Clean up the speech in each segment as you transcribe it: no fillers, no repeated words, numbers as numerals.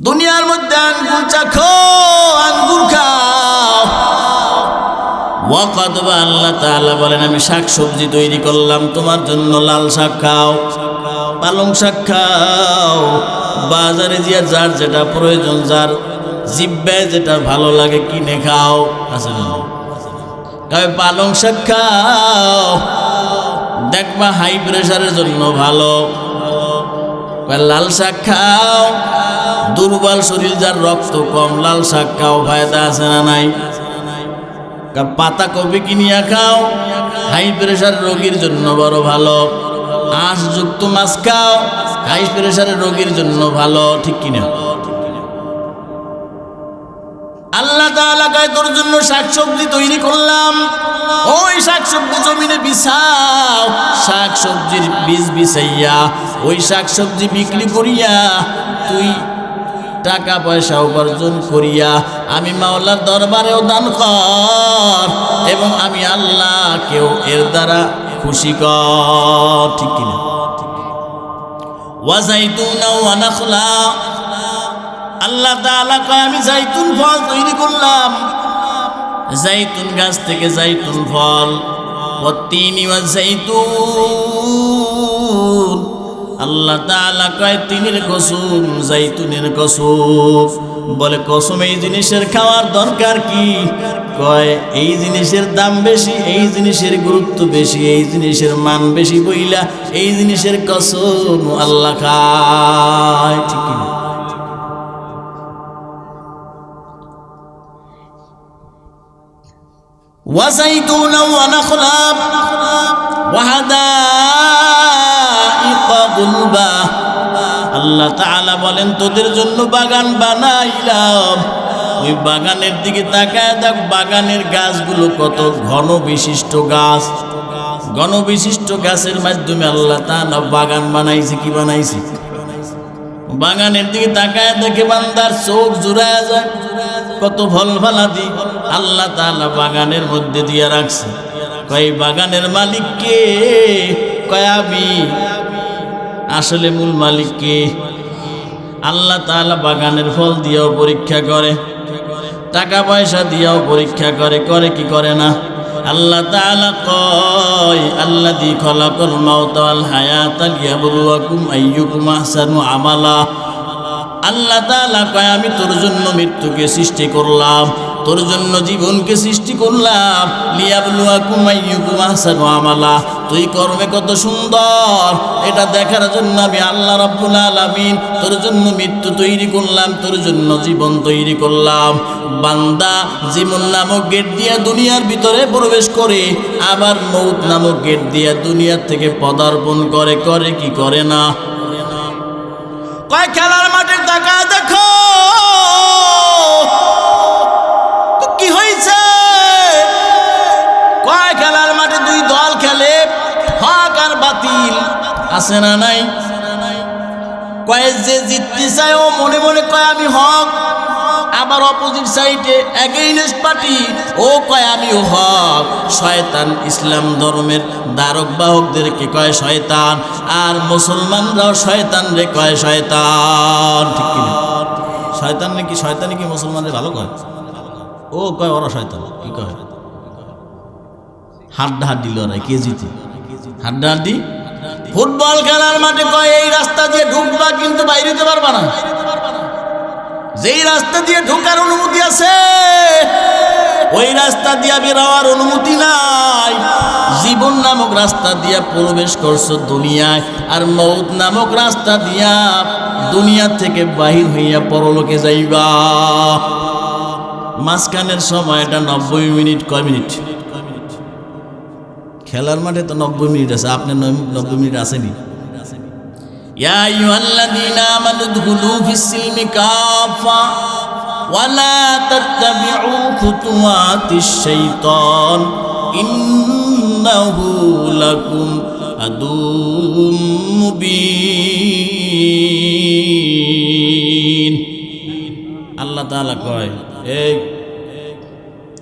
দুনিয়ার মধ্যে আঙ্গুর চাখো, আঙ্গুর খাও। ওয়াকাদ বা আল্লাহ তাআলা বলেন আমি শাকসবজি তৈরি করলাম তোমার জন্য। লাল শাক খাও, পালং শাক খাও, বাজারে গিয়ে যার যেটা প্রয়োজন, যার জিহ্বায় যেটা ভালো লাগে কিনে খাও। আছে না? কবে পালং শাক খাও, দেখবা হাই প্রেশারের জন্য ভালো। লাল শাক খাও, দুর্বল শরীর যার, রক্ত কম, লাল শাক খাও, ফায়দা আছে না নাই? পাতা কপি কিনিয়া খাও, হাই প্রেশার রোগীর জন্য বড় ভালো। আঁশযুক্ত মাছ খাও, হাই প্রেশারের রোগীর জন্য ভালো। ঠিক কিনা? আল্লাহ তাআলা কয় তোর জন্য শাকসবজি তৈরি করলাম, ওই শাকসবজি জমিনে বিছাও। শাকসবজির বীজ বিছাইয়া ওই শাকসবজি বিক্রি করিয়া তুই টাকা পয়সা উপার্জন করিয়া আমি মাওলার দরবারেও দান কর, এবং আমি আল্লাহকেও এর দ্বারা খুশি কর। ঠিক কিনা? ওয়া যাইতুনা ওয়া নাখলা, আল্লাহ তাআলা কয় আমি জাইতুন ফল তৈরি করলাম, জাইতুন গাছ থেকে জাইতুন ফল। ওয়াত্তিনি ওয়া যাইতুন, আল্লাহ তাআলা কয় তিনের কসম, জাইতুনের কসম। বলে কসম এই জিনিসের খাওয়ার দরকার কি? কয় এই জিনিসের দাম বেশি, এই জিনিসের গুরুত্ব বেশি, এই জিনিসের মান বেশি বইলা এই জিনিসের কসম আল্লাহ খায়। ঠিক কিনা? وزيتونا ونخلا وحدائق غلبا, আল্লাহ তাআলা বলেন তোদের জন্য বাগান বানাইলাম। ওই বাগানের দিকে তাকায় দেখ, বাগানের গাছগুলো কত ঘন বিশিষ্ট গাছ। ঘন বিশিষ্ট গাছের মাধ্যমে আল্লাহ তাআলা বাগান বানাইছে। কি বানাইছে? বাগানের দিকে তাকায় দেখে বান্দার চোখ জুড়ায় যায়, কত ফল ফলাদি আল্লাহ তাআলা বাগানের মধ্যে দিয়ে রাখছে। কয় বাগানের মালিক কে? কয় আমি। আসলে মূল মালিক কে? আল্লাহ তাআলা বাগানের ফল দিয়েও পরীক্ষা করে, টাকা পয়সা দিয়েও পরীক্ষা করে। করে কি করে না? আল্লাহ তাআলা কয় আল্লাযী খালাকাল মাউতা ওয়াল হায়াতা লিয়াবলুয়াকুম আইয়ুকুম আহসানু আমালা। আল্লাহ তাআলা কয় আমি তোর জন্য মৃত্যুকে সৃষ্টি করলাম, তোর জন্য জীবনকে সৃষ্টি করলাম। লিয়াবলুয়াকুম আইয়ুকুম আহসানু আমালা, তুই কর্মে কত সুন্দর এটা দেখার জন্য আমি আল্লাহ রাব্বুল আলামিন তোর জন্য মৃত্যু তৈরি করলাম, তোর জন্য জীবন তৈরি করলাম। বান্দা জীবন নামক গেট দিয়ে দুনিয়ার ভিতরে প্রবেশ করে, আবার মউত নামক গেট দিয়ে দুনিয়ার থেকে পদার্পণ করে। করে কি করে না? কয় খেলার মাঠে টাকা দেখো কি হয়েছে? কয় খেলার মাঠে দুই দল খেলে, হক আর বাতিল। আছে না নাই? কয় যে জিততে চায় ও মনে মনে কয় আমি হক, আবার অপোজিট সাইডে এগেইনস্ট পার্টি ও কয় আমিও হক। শয়তান ইসলাম ধর্মের ধারক বাহকদেরকে কয় শয়তান, আর মুসলমানরাও শয়তান রে কয় শয়তান। ঠিক কিনা? শয়তান নাকি শয়তানি কি মুসলমানরে ভালো কয়? ও কয় ওরা শয়তান। কি কয়? হাড্ডাহাড্ডি লড়াই, কে জিতে? হাড্ডাহাড্ডি। ফুটবল খেলার মাঠে কয় এই রাস্তা দিয়ে ঢুকবা কিন্তু বাইরে যেতে পারবা না, যেই রাস্তা দিয়ে ঢোকার অনুমতি আছে ওই রাস্তা দিয়ে বের হওয়ার অনুমতি নাই। জীবন নামক রাস্তা দিয়া প্রবেশ করছো দুনিয়ায়, আর মউত নামক রাস্তা দিয়া দুনিয়া থেকে বাহির হইয়া পরলোকে যাইবা। মাঝখানের সময়টা 90 মিনিট। কয় মিনিট? খেলার মাঠে তো 90 মিনিট আছে, আপনার 90 মিনিট আসেনি? ইয়া আইয়ুহাল্লাযীনা আমানু দুখুলু ফিস-সিলমি কাফা ওয়া লা তাত্তাবিউ খুতুওয়াতিশ শাইতান ইন্নাহু লাকুম আদুউম মুবিন। আল্লাহ তাআলা কয় এই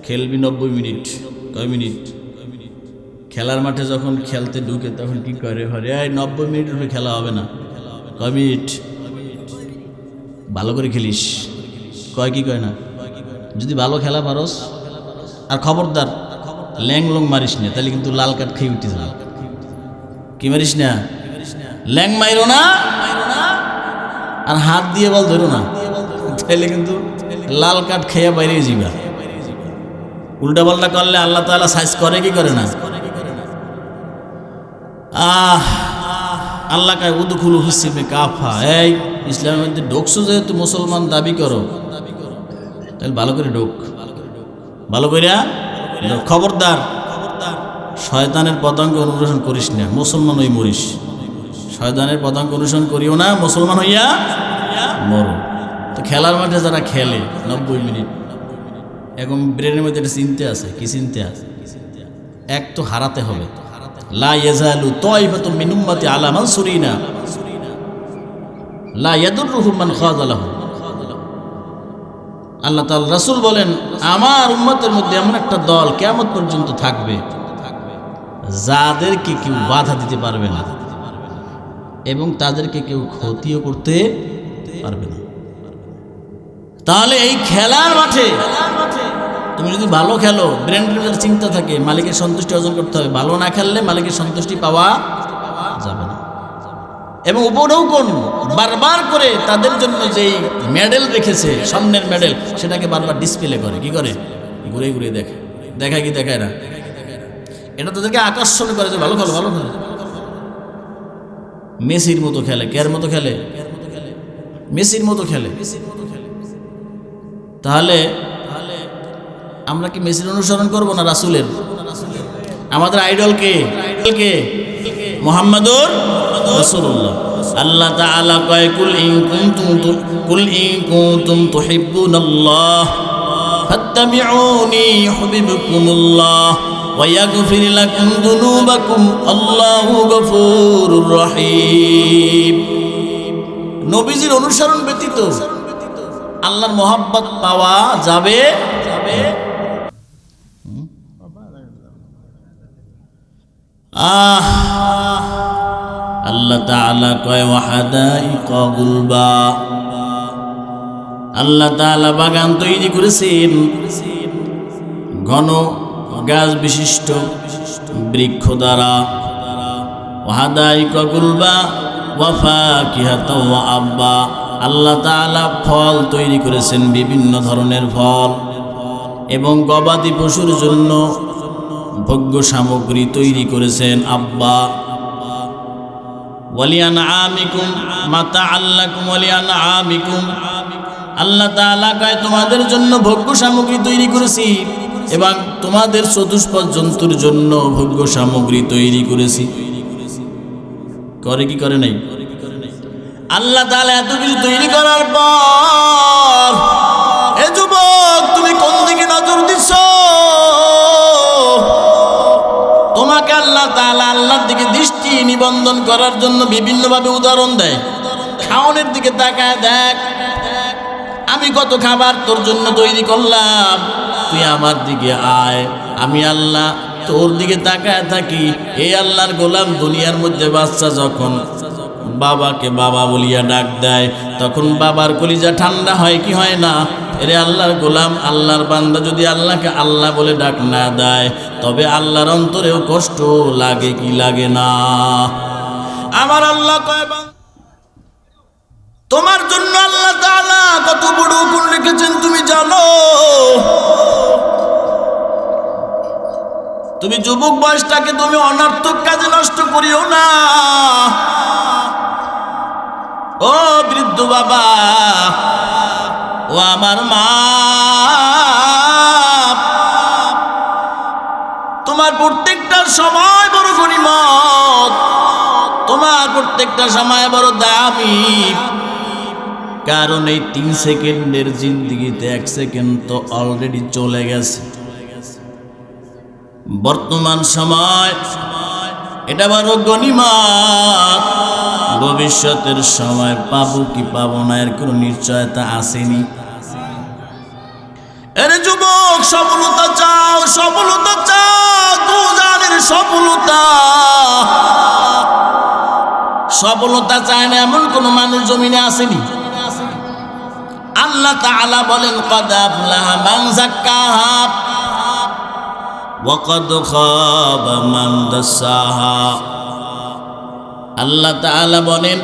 খেলবি 90 মিনিট। কয় মিনিট? খেলার মাঠে যখন খেলতে ঢুকে তখন কি করে? হরে 90 মিনিটের খেলা হবে না। কয় মিনিট? ভালো করে খেলিস, কয় কি কয় না, যদি ভালো খেলা পারস। আর খবরদার ল্যাং লং মারিস না, তাহলে কিন্তু লাল কার্ড খেয়ে উঠতে যাবে। কি মারিস না, ল্যাং মাইরো না, আর হাত দিয়ে বল ধরো না, তাহলে কিন্তু লাল কার্ড খেয়ে বাইরে যাবা। উল্টা পাল্টা করলে আল্লাহ তাআলা সাইজ করে কি করে না। আল্লাহ কায় উদখুলু ফিস-সিলমি কাফা, এই ইসলামের মধ্যে ঢোকছো, যেহেতু মুসলমান দাবি করো, তাহলে ভালো করে ঢোক, ভালো করে। খবরদার শয়তানের পদাঙ্ক অনুসরণ করিস না, মুসলমান হই মরিস। শয়তানের পদাঙ্ক অনুসরণ করিও না, মুসলমান হইয়া মরো। তো খেলার মাঠে যারা খেলে 90 মিনিট, এখন ব্রেনের মধ্যে একটা চিনতে আছে। কি চিনতে আছে? এক তো হারাতে হবে। লা ইয়াজালু তাইফাতুম মিন উম্মতি আলা মানসুরিনা লা ইয়াদুররুহুম মান খাযালাহুম। আল্লাহ তাআলা রাসূল বলেন, আমার উম্মতের মধ্যে এমন একটা দল কিয়ামত পর্যন্ত থাকবে যাদেরকে কেউ বাধা দিতে পারবে না এবং তাদেরকে কেউ ক্ষতিও করতে পারবে না। তাহলে এই খেলার মাঠে তুমি যদি ভালো খেলো, ব্রেনের চিন্তা থাকে মালিকের সন্তুষ্টি অর্জন করতে হবে, ভালো না খেললে মালিকের সন্তুষ্টি পাওয়া যাবে না। এবং উপঢৌকন বারবার করে তাদের জন্য যেই মেডেল রেখেছে, সামনের মেডেল, সেটাকে বারবার ডিসপ্লে করে। কি করে? ঘুরে ঘুরে দেখে, দেখায় কি দেখায় না, এটা তাদেরকে আকর্ষণ করে যে ভালো খেলো, ভালো খেলো। মেসির মতো খেলে, কের মতো খেলে, মেসির মতো খেলে। তাহলে আমরা কি মেসির অনুসরণ করব না রাসূলের? আমাদের আইডল কে? মুহাম্মাদুর রাসূলুল্লাহ। আল্লাহ তাআলা কয়, কুল ইন কুনতুম তুহিব্বুনাল্লাহ ফাত্তাবিউনি ইউহিব্বুকুমুল্লাহ ওয়া ইয়াগফির লাকুম যুনুবাকুম আল্লাহু গফুরুর রহিম। নবীজির অনুসরণ ব্যতীত আল্লাহর মহব্বত পাওয়া যাবে। আল্লাহ তাআলা কয়, ওয়াহাদাইকা গুলবা। আল্লাহ তাআলা বাগান তৈরি করেছেন ঘন গাছ বিশিষ্ট বৃক্ষ দ্বারা। ওয়াহাদাইকা গুলবা ওয়া ফাকিহাতাও ওয়া আব্বা। আল্লাহ তাআলা ফল তৈরি করেছেন, বিভিন্ন ধরনের ফল, এবং গবাদি পশুর জন্য ভোগ্য সামগ্রী তৈরি করেছেন আব্বা। ওয়ালিয়ানআমিকুম মাতাআল লাকুম ওয়ালিয়ানআমিকুম। আল্লাহ তাআলা কয়, তোমাদের জন্য ভোগ্য সামগ্রী তৈরি করেছি এবং তোমাদের চতুষ্পদ জন্তুর জন্য ভোগ্য সামগ্রী তৈরি করেছি। করে কি করে নাই? আল্লাহ তাআলা এত কিছু তৈরি করার পর, এ যুবক, তুমি কোন দিকে নজর দিচ্ছ? তোমাকে আল্লাহ তাআলা আল্লাহর দিকে দৃষ্টি নিবন্ধন করার জন্য বিভিন্নভাবে উদাহরণ দেয়। খাওয়ানোর দিকে তাকায় দেখ, আমি কত খাবার তোর জন্য তৈরি করলাম, তুই আমার দিকে আয়। আমি আল্লাহ তোর দিকে তাকায় থাকি। এই আল্লাহর গোলাম, দুনিয়ার মধ্যে বাচ্চা যখন বাবাকে বাবা বলিয়া ডাক দেয়, তখন বাবার কলিজা ঠান্ডা হয় কি হয় না? এরে আল্লাহর গোলাম, আল্লাহর বান্দা যদি আল্লাহকে আল্লাহ বলে ডাক না দেয়, তবে আল্লাহর অন্তরেও কষ্ট লাগে কি লাগে না? আমার আল্লাহ কয়, তোমার জন্য আল্লাহ তাআলা কত বড় গুণ রেখেছেন তুমি জানো? তুমি যুবক বয়সটাকে তুমি অনর্থক কাজে নষ্ট করিও না। ও বৃদ্ধ বাবা, ও আমার মা, তোমার প্রত্যেকটা সময় বড় গনিমত, তোমার প্রত্যেকটা সময় বড় দামি। কারণ এই 3 সেকেন্ডের জিন্দেগিতে 1 সেকেন্ড তো অলরেডি চলে গেছে। বর্তমান সময় এটা বড় গনিমত। ভবিষ্যতের সময় পাবো কি পাবো না এর কোনো নিশ্চয়তা আসেনি। আরে যুবক, সফলতা চাও, সফলতা চাও, দুজানের সফলতা। সফলতা চায় না এমন কোন মানুষ জমিনে আসেনি। আল্লাহ তাআলা বলেন ক্বাদ আফলাহা মান যাক্কাহা ওয়া ক্বাদ খাবা মান দাসাহা। আল্লাহ তাআলা বলেন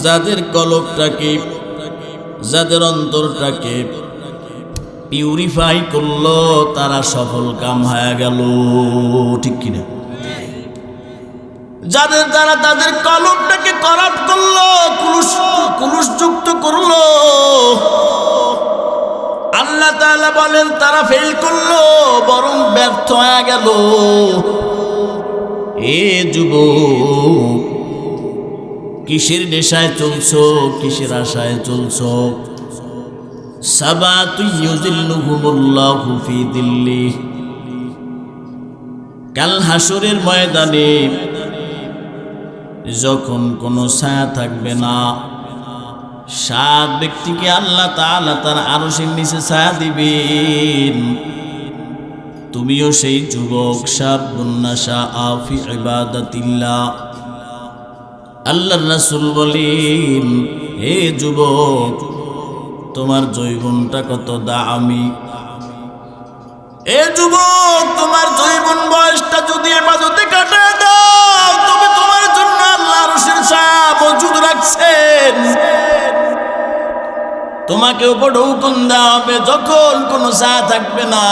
যাদের কলবটাকে, যাদের অন্তরটাকে পিউরিফাই করলো তারা সফল কাম হয়ে গেল। ঠিক কিনা? যাদের দ্বারা তাদের কলবটাকে করাপ্ট করলো, কুলুষযুক্ত করলো, আল্লাহ তাআলা বলেন তারা ফেল করলো, বরং ব্যর্থ হয়ে গেল। এ যুবক, কিসের নেশায় চলছো, কিসের আশায় চলছো? সাবাতু ইউযিল্লুহুমুল্লাহু ফি দিল্লিহি, কাল হাসরের ময়দানে যখন কোনো ছায়া থাকবে না, 7 ব্যক্তিকে আল্লাহ তাআলা তার আরশের নিচে ছায়া দিবেন। তুমিও সেই যুবক, শাবুন নাশাআ ফি ইবাদাতিল্লাহ। আল্লাহর রাসূল বলেন, হে যুবক, তোমার যৌবনটা কত দামি। এ যুবক, তোমার যৌবন বয়সটা যদি ইবাদতে কাটায় দাও, তবে তোমার জন্য আল্লাহ আরশের ছায়া মজুদ রাখছেন। তোমাকে উপর হুকুম দেওয়া হবে, যখন কোনো ছায়া থাকবে না,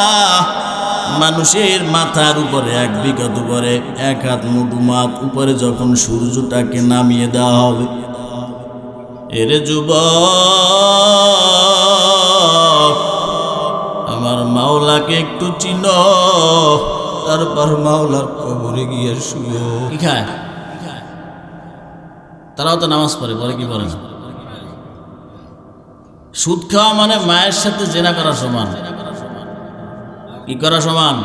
মানুষের মাথার উপরে 1 বিঘত উপরে 1 হাত মুঠুমাত উপরে যখন সূর্যটাকে নামিয়ে দেওয়া হবে, এরে যুবক, আমার মাওলাকে একটু চিনো, তারপর মাওলার কবরে গিয়ে শুয়ো। কি খায়? তারাও তো নামাজ পড়ে, পরে কি বলে? সুদ খাওয়া মানে মায়ের সাথে জেনা করা সমান। কি করা সমান?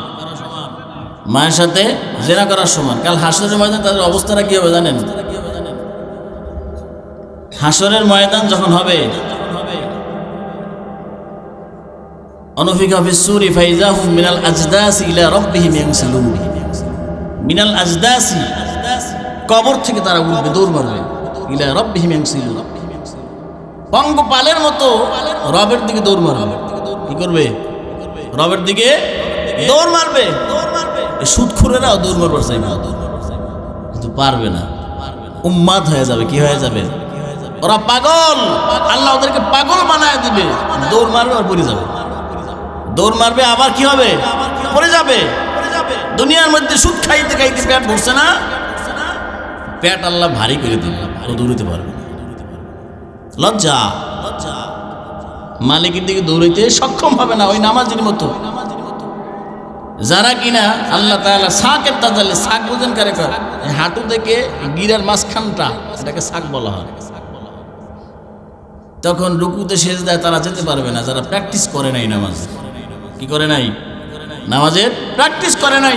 মায়ের সাথে জেনা করার সমান। কাল হাসরের ময়দান তাদের অবস্থাটা কি হবে জানেন? হাসরের ময়দান যখন হবে, অনুফিকা ফিস সূরি ফাইযাহুম মিনাল আজদাসি ইলা রাব্বিহিম ইয়ানসিলুন। মিনাল আজদাসি, কবর থেকে তারা উঠবে, দৌড় মারবে, ইলা রাব্বিহিম ইয়ানসিলুন, পঙ্গপালের মতো রবের দিকে দৌড় মারবে। কি করবে? রবের দিকে দৌড় মারবে। সুদখোরেরাও দৌড় মারবার চাইবে, কিন্তু পারবে না, উম্মাদ হয়ে যাবে। কি হয়ে যাবে? ওরা পাগল। আল্লাহ ওদেরকে পাগল বানায় দিবে, দৌড় মারবে আর পড়ে যাবে। দৌড় মারবে, আবার কি হবে? পড়ে যাবে। দুনিয়ার মধ্যে সুদ খাইতে খাইতে পেট ভরছে না, পেট আল্লাহ ভারী করে দিবে, ও দৌড়িতে পারবে না। লজ্জা, মালিকের দিকে দৌড়াইতে সক্ষম হবে না ওই নামাজের মতো। যারা কিনা আল্লাহ তাআলা সাকের তাজালে, সাক বুঝেন কারে কয়? হাঁটু থেকে গিরার মাঝখানটা, এটাকে সাক বলা হয়। তখন রুকুতে সেজদায় তারা যেতে পারবে না, যারা প্র্যাকটিস করে নাই নামাজ। কি করে নাই? নামাজের প্র্যাকটিস করে নাই।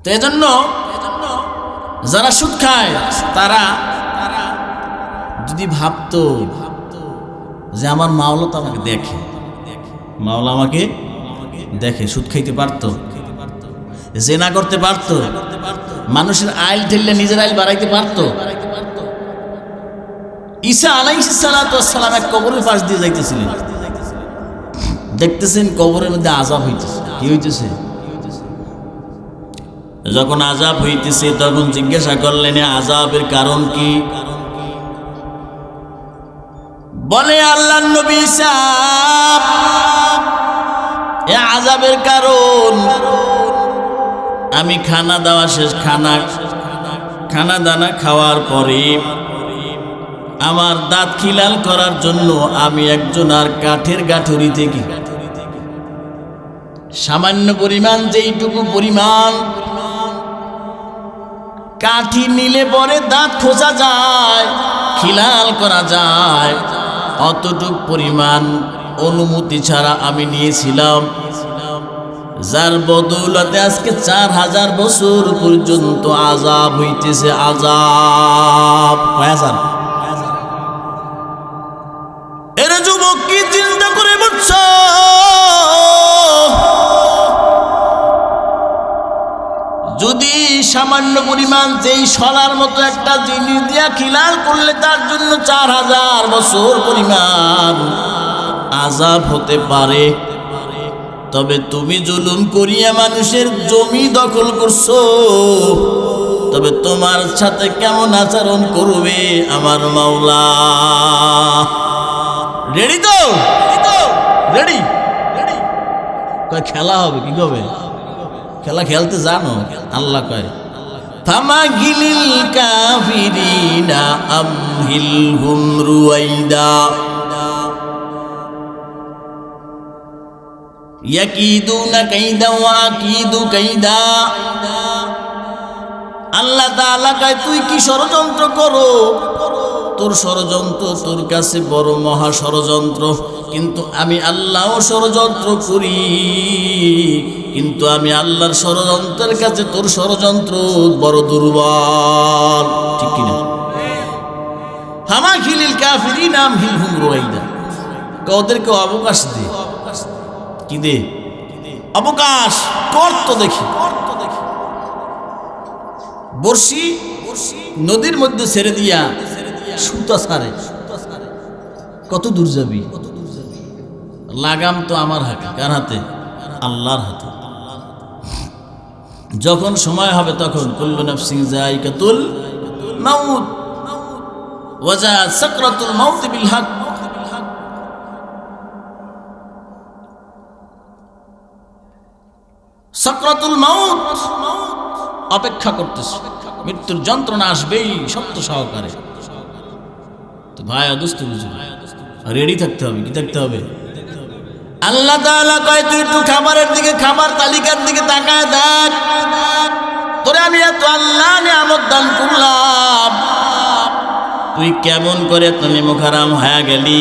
তো এজন্য যারা সুদ খায়, তারা যদি ভাবতো যে আমার মাওলা তো আমাকে দেখে, মাওলা আমাকে দেখে, সুদ খাইতে পারতো, জেনা করতে পারতো, মানুষের আইল ঠেললে নিজের আইল বাড়াইতে পারতো। ঈসা আলাইহিস সালাতু ওয়াস সালাম এক কবরের পাশ দিয়ে যাইতেছিলেন, দেখতেছেন কবরের মধ্যে আযাব হইতেছে। কি হইতেছে? যখন আযাব হইতেছে তখন জিজ্ঞাসা করলেন, আযাবের কারণ কি? বলে আল্লাহর নবী ঈসা, এ আযাবের কারণ আমি খানা দাওয়া শেষ, খানা দানা খাওয়ার পরে আমার দাঁত খিলাল করার জন্য আমি একজন আর কাঠের গাঠুরি থেকে সামান্য পরিমাণ, যেইটুকু পরিমাণ কাঠি নিলে পরে দাঁত খোঁচা যায়, খিলাল করা যায়, অতটুক পরিমাণ অনুমতি ছাড়া আমি নিয়েছিলাম, যার বদৌলতে আজকে 4000 বছর পর্যন্ত আযাব হইতেছে। আযাব হাজার। এরা যুবক কি চিন্তা করে বলছ? যদি সামান্য পরিমাণ যেই সোনার মতো একটা জিনিস দিয়া খিলাল করলে তার জন্য 4000 বছর পরিমাণ আযাব হতে পারে। তবে তুমি জুলুম করিয়া মানুষের জমি দখল করছো, তবে তোমার সাথে কেমন আচরণ করবে আমার মাওলা? রেডি তো? রেডি? কয় খেলা হবে, কি হবে? খেলা খেলতে জানো? আল্লাহ কয় ফামাগিলিল কাফিরিনা আমহিলহুম রুয়াইদা ইয়াকিদুনা কাইদা ওয়া আকিদু কাইদা। আল্লাহ তাআলা কয় তুই কি ষড়যন্ত্র করো? তোর ষড়যন্ত্র তোর কাছে বড় মহা ষড়যন্ত্র, কিন্তু আমি আল্লাহও ষড়যন্ত্র করি, কিন্তু আমি আল্লাহর ষড়যন্ত্রের কাছে তোর ষড়যন্ত্র বড় দুর্বল। ঠিক কিনা? ফামাগিলিল কাফিরিনা আমহিলহুম রুয়াইদা, ওদেরকে অবকাশ দে। কি দে? অবকাশ কর তো দেখি। বর্ষি নদীর মধ্যে ছেড়ে দিয়া সুতা ছাড়ে, কত দূর যাবি? লাগাম তো আমার হাতে। কার হাতে? আল্লাহর হাতে। যখন সময় হবে তখন কুল্লু নাফসিন যায়িকাতুল মাউত ওয়া জাআত সাকরাতুল মাউত বিল হক। সাকরাতুল মাউত অপেক্ষা করতেছে, মৃত্যুর যন্ত্রণা আসবেই সত্য সহকারে। তো ভাই অদুস্ত বুঝুন, রেডি থাকতে হবে। কি থাকতে হবে? আল্লাহ তাআলা কয় তুই একটু খাবারের দিকে, খাবার তালিকার দিকে তাকায় দেখ। তোরে আমি এত আল্লাহ নিয়ামত দান করলাম, তুই কেমন করে এত নেমুখারাম হয়ে গেলি?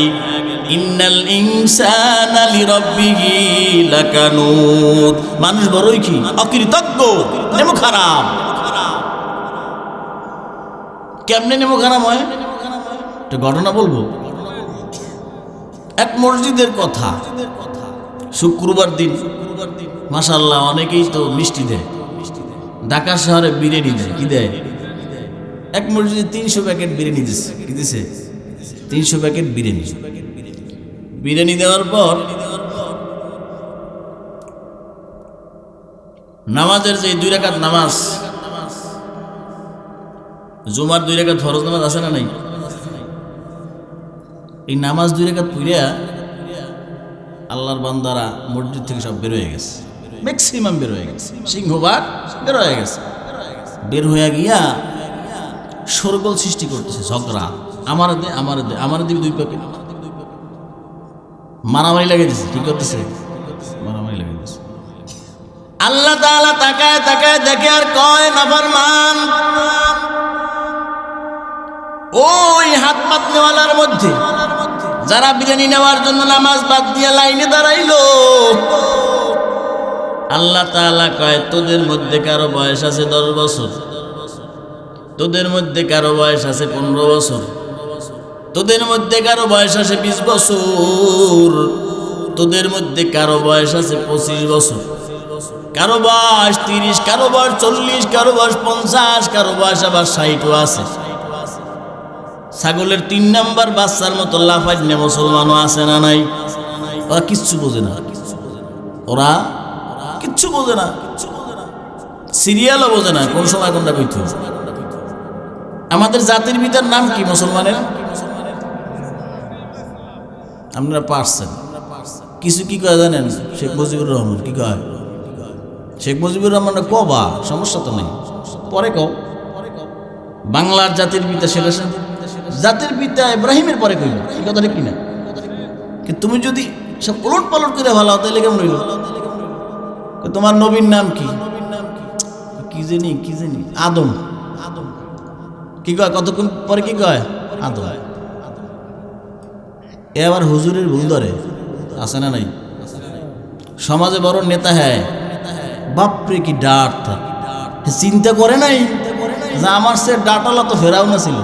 ইন্নাল ইনসানা লিরাব্বিহি লাকানুত। মানুষ বড়ই কি অকৃতজ্ঞ, নেমুখারাম। কেমনে নেমুখারাম হয়? একটা ঘটনা বলবো। এক মসজিদের কথা, শুক্রবার দিন, মাশাআল্লাহ অনেকেই তো মিষ্টি দেয়। ঢাকা শহরে বিরিয়ানি দেয়। কি দেয়? এক মসজিদে 300 প্যাকেট বিরিয়ানি দিচ্ছে। কি দিছে? 300 প্যাকেট বিরিয়ানি। বিরিয়ানি দেওয়ার পর নামাজের যে 2 রাকাত নামাজ, জুমার 2 রাকাত ফরজ নামাজ আছে না নাই? এই নামাজ 2 রাকাত পড়িয়া আল্লাহর বান্দারা মসজিদ থেকে সব বের হয়ে গেছে, ম্যাক্সিমাম বের হয়ে গেছে, সিংহভাগ বের হয়ে গেছে। বের হয়ে গিয়া শোরগোল সৃষ্টি করতেছে, ঝগড়া। আমার দে, আমার দে, আমার দিবি 2 প্যাকেট। মারামারি লাগিয়ে দিচ্ছে। কি করতেছে? মারামারি লাগিয়ে দিচ্ছে। আল্লাহ তাআলা তাকায় তাকায় দেখে আর কয় নাফরমান, ওই হাত পাতনেওয়ালার মধ্যে যারা বিরিয়ানি নেওয়ার জন্য নামাজ বাদ দিয়ে লাইনে দাঁড়াইলো, আল্লাহ তাআলা কয় তোদের মধ্যে কারো বয়স আছে 10 বছর, তোদের মধ্যে কারো বয়স আছে 15 বছর, তোদের মধ্যে কারো বয়স আছে 20 বছর, তোদের মধ্যে কারো বয়স আছে 25 বছর, কারো বয়স 30, কারো বয়স 40, কারো বয়স 50, কারো বয়স আবার 60 আছে। ছাগলের 3 নাম্বার বাচ্চার মতো লাফাইনে মুসলমানও আছে না নাই? ওরা কিচ্ছু বোঝে না, ওরা কিচ্ছু বোঝে না, সিরিয়ালও বোঝে না, কোন সময় কোনটা কইতে। আমাদের জাতির পিতার নাম কি মুসলমানের? আপনারা পারছেন কিছু? কি কয় জানেন? শেখ মুজিবুর রহমান। কি কয়? শেখ মুজিবুর রহমান কবা, সমস্যা তো নেই, পরে কও। বাংলার জাতির পিতা শেখ হাসিনা, জাতির পিতা ইব্রাহিমের পরে কইল। এই কথা ঠিক কিনা? কিন্তু তুমি যদি সব উলট পালট করে ভালো তাহলে কেমন হইল? তোমার নবীর নাম কি? কি জানি কি জানি, আদম। কি কয়? কতক্ষণ পরে কি কয়? আদম। এ আবার হুজুরের ভুল ধরে, আছে না নাই? সমাজে বড় নেতা, হ্যাঁ বাপরে কি ডাট, চিন্তা করে নাই যে আমার সে ডাটালা তো ফেরাউনা ছিল,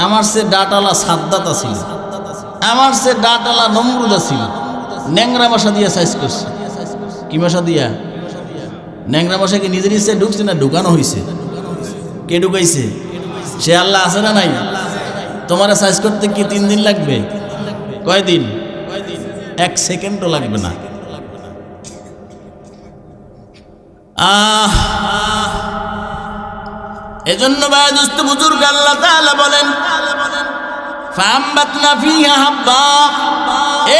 আমার সে ডাটালা সাদ্দাতা ছিল, আমার সে ডাটালা নমরুদা ছিল। ন্যাংরা ভাষা দিয়ে সাইজ করছে। কি ভাষা দিয়া? ন্যাংরা মশাকে নিজের ইচ্ছে ঢুকছে না ঢুকানো হয়েছে? কে ঢুকাইছে? সে আল্লাহ আছে না নাই? তোমার সাইজ করতে কি 3 দিন লাগবে? কয় দিন? 1 সেকেন্ডও লাগবে না। এজন্য ভাই দোস্ত বুজুর্গ আল্লাহ তাআলা বলেন ফাআমবাতনা ফিহা হাব্বা,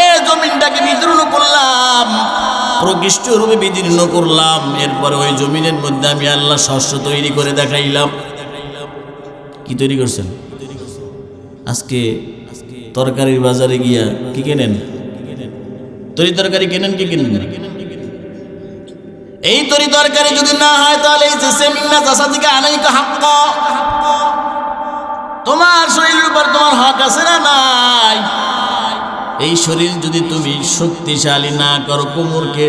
এ জমিনটাকে বিদীর্ণ করলাম, প্রকৃষ্ট রূপে বিদীর্ণ করলাম। এরপরে ওই জমিনের মধ্যে আমি আল্লাহ শস্য তৈরি করে দেখাইলাম। কি তৈরি করছেন? আজকে তরকারির বাজারে গিয়া কি কেনেন? তরি তরকারি কেনেন কি কেনেন? এই তরি তরকারি যদি না হয় তাহলে এই যে সেমিনা জাসাদিকে আনাইকা হক, তোমার শরীরের উপর তোমার হক আছে না নাই? এই শরীর যদি তুমি শক্তিশালী না করো, কোমরকে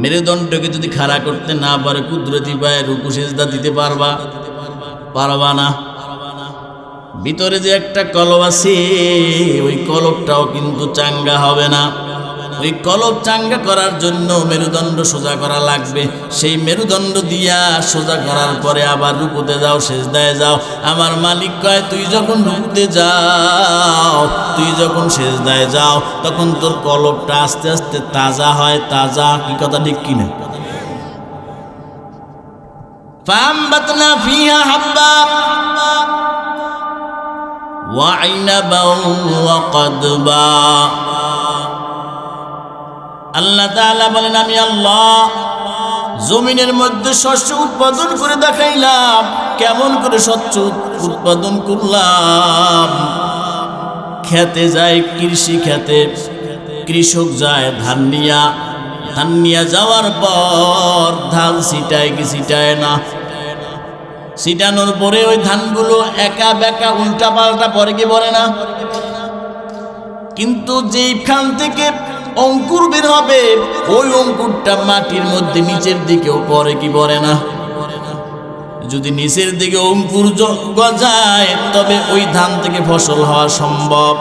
মেরুদণ্ডকে যদি খাড়া করতে না পারে, কুদরতি পায়ে রুকু সিজদা দিতে পারবা? পারবা না। ভিতরে যে একটা কলব আছে, ওই কলবটাও কিন্তু চাঙ্গা হবে না। ওই কলব চাঙ্গা করার জন্য মেরুদণ্ড সোজা করা লাগবে। সেই মেরুদণ্ড দিয়া সোজা করার পরে আবার রুকুতে যাও, সেজদায় যাও। আমার মালিক কয় তুই যখন রুকুতে যাও, তুই যখন সেজদায় যাও, তখন তোর কলবটা আস্তে আস্তে তাজা হয়। তাজা কি কথা ঠিক কিনা? ফাআমবাতনা ফিহা হাব্বা ওয়া আইনাবা ওয়া কদবা। আল্লাহ তাআলা বলেন আমি আল্লাহ জমিনের মধ্যে শস্য উৎপাদন করে দেখাইলাম। কেমন করে শস্য উৎপাদন করলাম? খেতে যায়, কৃষি খেতে কৃষক যায় ধান নিয়া যাওয়ার পর ধান ছিটায় কি ছিটায় না? ছিটানোর পরে ওই ধানগুলো একা বেকা উল্টা পাল্টা পরে কি পড়ে না? কিন্তু যেইখান থেকে অঙ্কুর বের হবে, ওই অঙ্কুরটা মাটির মধ্যে নিচের দিকেও পড়ে কি পড়ে না? যদি নিচের দিকে অঙ্কুর গজায়, তবে ওই ধান থেকে ফসল হওয়া সম্ভব?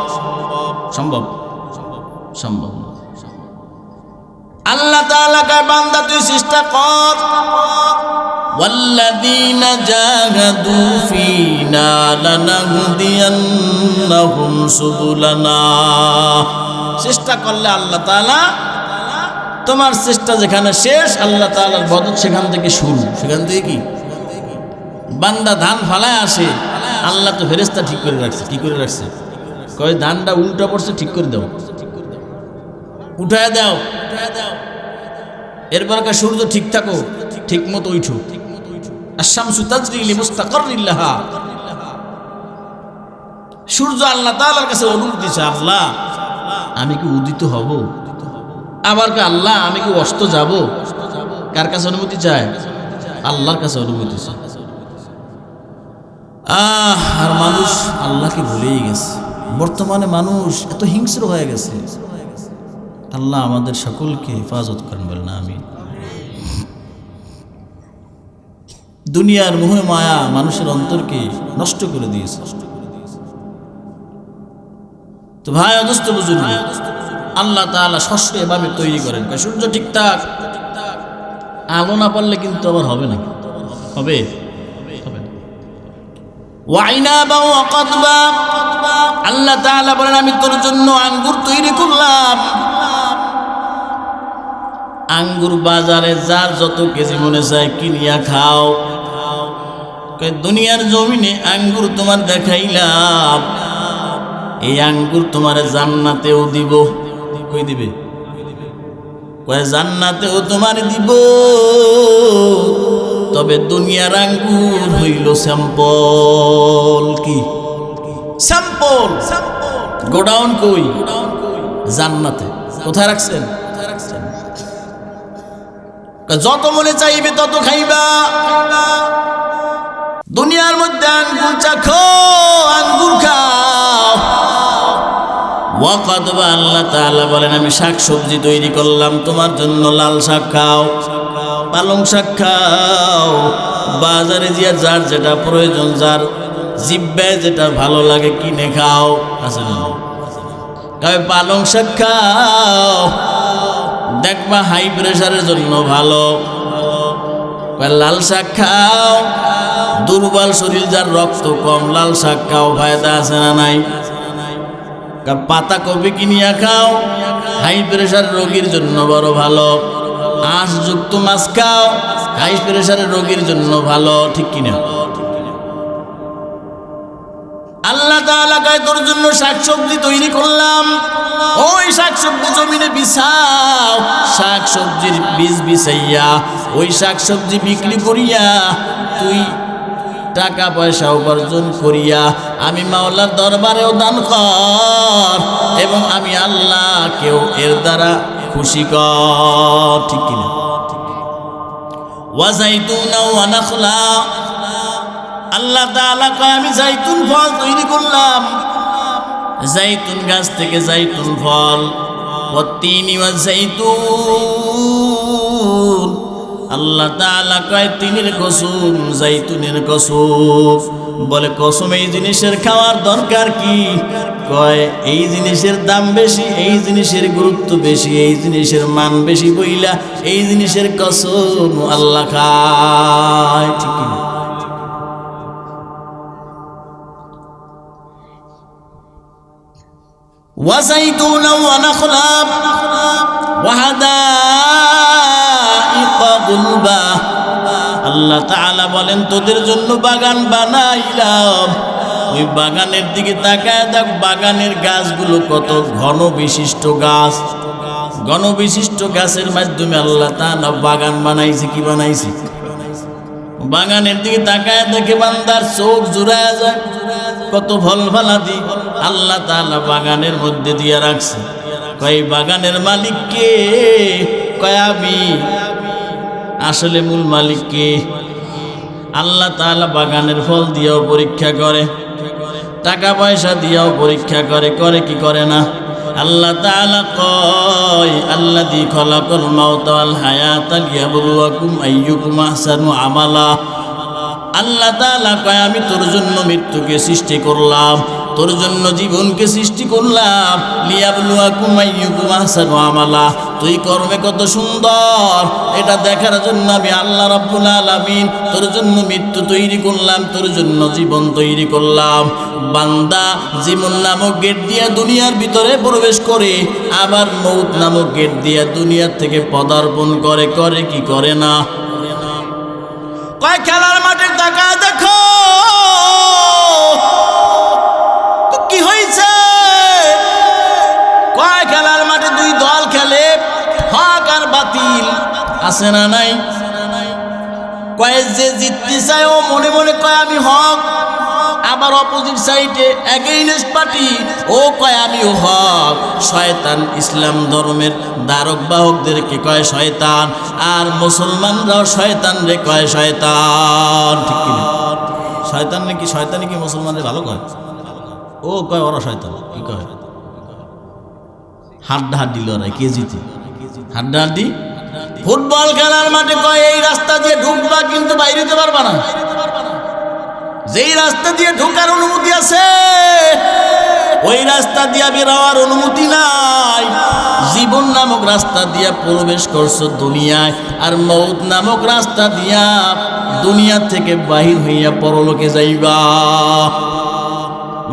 সম্ভব? সম্ভব না। আল্লাহ তাআলা কয় বান্দা তুই চেষ্টা কর, ওয়াল্লাযীনা জাহাদু ফীনা লানাহদিয়ান্নাহুম সুবুলানা। চেষ্টা করলে আল্লাহ তাআলা, তোমার চেষ্টা যেখানে শেষ, আল্লাহ তাআলার বদত সেখান থেকে শুরু। সেখান থেকে কি বান্দা ধান ফালায় আসে, আল্লাহ তো ফেরেশতা ঠিক করে রাখছে। কি করে রাখছে? কয় ধানটা উল্টা পড়ছে, ঠিক করে দাও, উঠায় দাও। এরপর কয় সূর্য ঠিক থাকো, ঠিক মতো উঠো। আশ-শামসু তাজরি লিমুস্তাকাররিন লাহা। সূর্য আল্লাহ তাআলার কাছে অনুমতি চায়, আল্লাহ আমি কি উদিত হব? আবার কে আল্লাহ আমি কি অস্ত যাব? কার কাছে অনুমতি চায়? আল্লাহর কাছে অনুমতি চায়। আর মানুষ আল্লাহকে ভুলেই গেছে। বর্তমানে মানুষ এত হিংস্র হয়ে গেছে। আল্লাহ আমাদের সকলকে হেফাজত করেন, বলেন আমিন। দুনিয়ার মোহ মায়া মানুষের অন্তরকে নষ্ট করে দিয়েছে। তো ভাই অদস্ত বুঝুন, আল্লাহ তাআলা শস্য এভাবে তৈরি করেন। সূর্য ঠিকঠাক আলো না পারলে কিন্তু আবার হবে না। হবে? ওয়াইনাবা ওয়া কদবা। আল্লাহ তাআলা বলেন আমি তোর জন্য আঙ্গুর তৈরি করলাম। আঙ্গুর বাজারে যার যত কেজি মনে চায় কিনিয়া খাও। দুনিয়ার জমিনে আঙ্গুর তোমার দেখাইলাম, এই আঙ্গুর তোমার জান্নাতেও দিব। কই দিবে? কয় জান্নাতেও তোমার দিব। তবে দুনিয়ার আঙ্গুর হইল স্যাম্পল। কি স্যাম্পল? গোডাউন কই? জান্নাতে। কোথায় রাখছেন? যত মনে চাইবে তত খাইবা। দুনিয়ার মধ্যে আঙ্গুর চাখো, আঙ্গুর খাও। ওয়াকাদবা আল্লাহ তাআলা বলেন আমি শাকসবজি তৈরি করলাম তোমার জন্য। লাল শাক খাও, পালং শাক খাও। বাজারে গিয়ে যার যেটা প্রয়োজন, যার জিহ্বায় যেটা ভালো লাগে কিনে খাও। আছে না? কয় পালং শাক খাও, দেখবা হাই প্রেশারের জন্য ভালো। কয় লাল শাক খাও, দুর্বল শরীর যার রক্ত কম লাল শাক খাও, ফায়দা আছে না নাই? পাতা কপি কিনিয়া খাও, হাই প্রেশার রোগীর জন্য বড় ভালো। আঁশযুক্ত মাছ খাও, হাই প্রেশারের রোগীর জন্য ভালো, ঠিক কিনা? আল্লাহ তাআলা কয় তোর জন্য শাকসবজি তৈরি করলাম, ওই শাকসবজি জমিনে বিছাও, শাকসবজির বীজ বিছাইয়া ওই শাকসবজি বিক্রি করিয়া তুই টাকা পয়সা উপার্জন করিয়া আমি মাওলার দরবারেও দান কর, এবং আমি আল্লাহকেও এর দ্বারা খুশি কর, ঠিক কিনা? ওয়া যাইতুনা ওয়া নাখলা, আল্লাহ তাআলা কয় আমি জাইতুন ফল তৈরি করলাম, জাইতুন গাছ থেকে জাইতুন ফল। ওয়াত্তিনি ওয়া যাইতুন, আল্লাহ তাআলা কয় তিনের কসম, জাইতুনের কসম। বলে কসম এই জিনিসের খাওয়ার দরকার কি? কয় এই জিনিসের দাম বেশি, এই জিনিসের গুরুত্ব বেশি, এই জিনিসের মান বেশি বইলা এই জিনিসের কসম আল্লাহ খায়, ঠিক কিনা? وزيتونا ونخلا وحدائق غلبا, আল্লাহ তাআলা বলেন তোদের জন্য বাগান বানাইলাম। ওই বাগানের দিকে তাকায় দেখ, বাগানের গাছগুলো কত ঘন বিশিষ্ট গাছ। ঘন বিশিষ্ট গাছের মাধ্যমে আল্লাহ তাআলা বাগান বানাইছে। কি বানাইছে? বাগানের দিকে তাকায় দেখে বান্দার চোখ জুড়ায় যায়, কত ফল ফলাদি আল্লাহ তাআলা বাগানের মধ্যে দিয়ে রাখছে। কয় বাগানের মালিক কে? কয় আমি। আসলে মূল মালিক কে? আল্লাহ তাআলা বাগানের ফল দিয়েও পরীক্ষা করে, টাকা পয়সা দিয়েও পরীক্ষা করে, করে কি করে না? আল্লাহ তাআলা কয় আল্লাযী খালাকাল মাউতা ওয়াল হায়াতা লিয়াবলুয়াকুম আইয়ুকুম আহসানু আমালা। আল্লাহ তাআলা কয় আমি তোর জন্য মৃত্যুকে সৃষ্টি করলাম, তোর জন্য জীবনকে সৃষ্টি করলাম, লিয়াবলুয়াকুম আইয়ুকুম আহসানু আমালা, তুই কর্মে কত সুন্দর এটা দেখার জন্য আমি আল্লাহ রাব্বুল আলামিন তোর জন্য মৃত্যু তৈরি করলাম, তোর জন্য জীবন তৈরি করলাম। বান্দা জীবন নামক গেট দিয়ে দুনিয়ার ভিতরে প্রবেশ করে, আবার মৌত নামক গেট দিয়ে দুনিয়ার থেকে পদার্পণ করে, করে কি করে না? কয় খেলার মাঠে টাকা দেখো কি হয়েছে? কয় খেলার মাঠে দুই দল খেলে, হক আর বাতিল, আছে না নাই? কয় যে জিততে চায় ও মনে মনে কয় আমি হক, আবার অপোজিট সাইডে এগেইনস্ট পার্টি ও কয় আমিও হক। শয়তান ইসলাম ধর্মের ধারক বাহকদেরকে কয় শয়তান, আর মুসলমানরাও শয়তান রে কয় শয়তান, ঠিক কিনা? শয়তান নাকি শয়তানি কি মুসলমানদের ভালো কয়? ও কয় ওরা শয়তান। কি কয়? হাড্ডাহাড্ডি লড়াই, কে জিতে? হাড্ডাহাড্ডি। ফুটবল খেলার মাঠে কয় এই রাস্তা দিয়ে ঢুকবা কিন্তু বাইরে যেতে পারবা না, যেই রাস্তা দিয়ে ঢোকার অনুমতি আছে ওই রাস্তা দিয়ে বেরোয়ার অনুমতি নাই। জীবন নামক রাস্তা দিয়া প্রবেশ করছো দুনিয়ায়, আর মৌত নামক রাস্তা দিয়া দুনিয়া থেকে বাহির হইয়া পরলোকে যাইবা।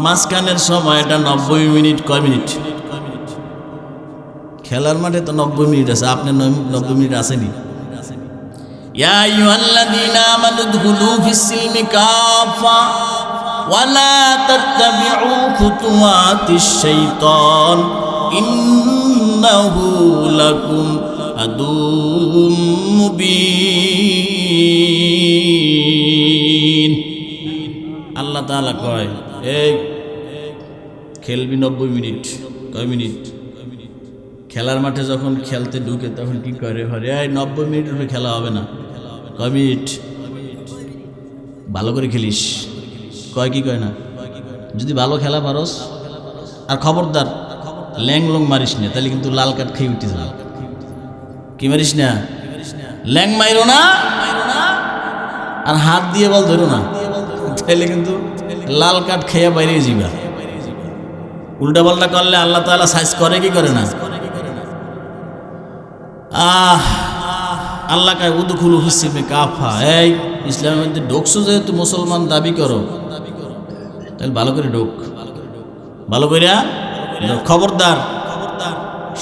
মাঝখানের সময়টা 90 মিনিট। কয় মিনিট? খেলার মাঠে তো 90 মিনিট আছে, আপনার 90 মিনিট আসেনি? ইয়া আইয়ুহাল্লাযীনা আমানু দুখুলু ফিস-সিলমি কাফা ওয়া লা তাত্তাবিউ খুতুওয়াতিশ শাইতান ইন্নাহু লাকুম আদুউম মুবিন। আল্লাহ তাআলা কয় এই খেলবি 90 মিনিট। কয় মিনিট? খেলার মাঠে যখন খেলতে ঢুকে তখন কি করে? ঘরে 90 মিনিটের খেলা হবে না। কয় মিনিট? ভালো করে খেলিস। কয় কি কয় না? যদি ভালো খেলা পারস, আর খবরদার ল্যাং লং মারিস না, তাহলে কিন্তু লাল কার্ড খেয়ে উঠে যাবে। কি মারিস না? ল্যাং মাইরো না, আর হাত দিয়ে বল ধরো না, তাহলে কিন্তু লাল কার্ড খেয়ে বাইরে যাবা। উল্টা পাল্টা করলে আল্লাহ তাআলা সাইজ করে কি করে না? আল্লাহ কায় উদখুলু ফিস-সিলমি কাফা, এই ইসলামের মধ্যে ঢুকছো যেহেতু মুসলমান দাবি করো, তাহলে ভালো করে ঢোক, ভালো করে খবরদার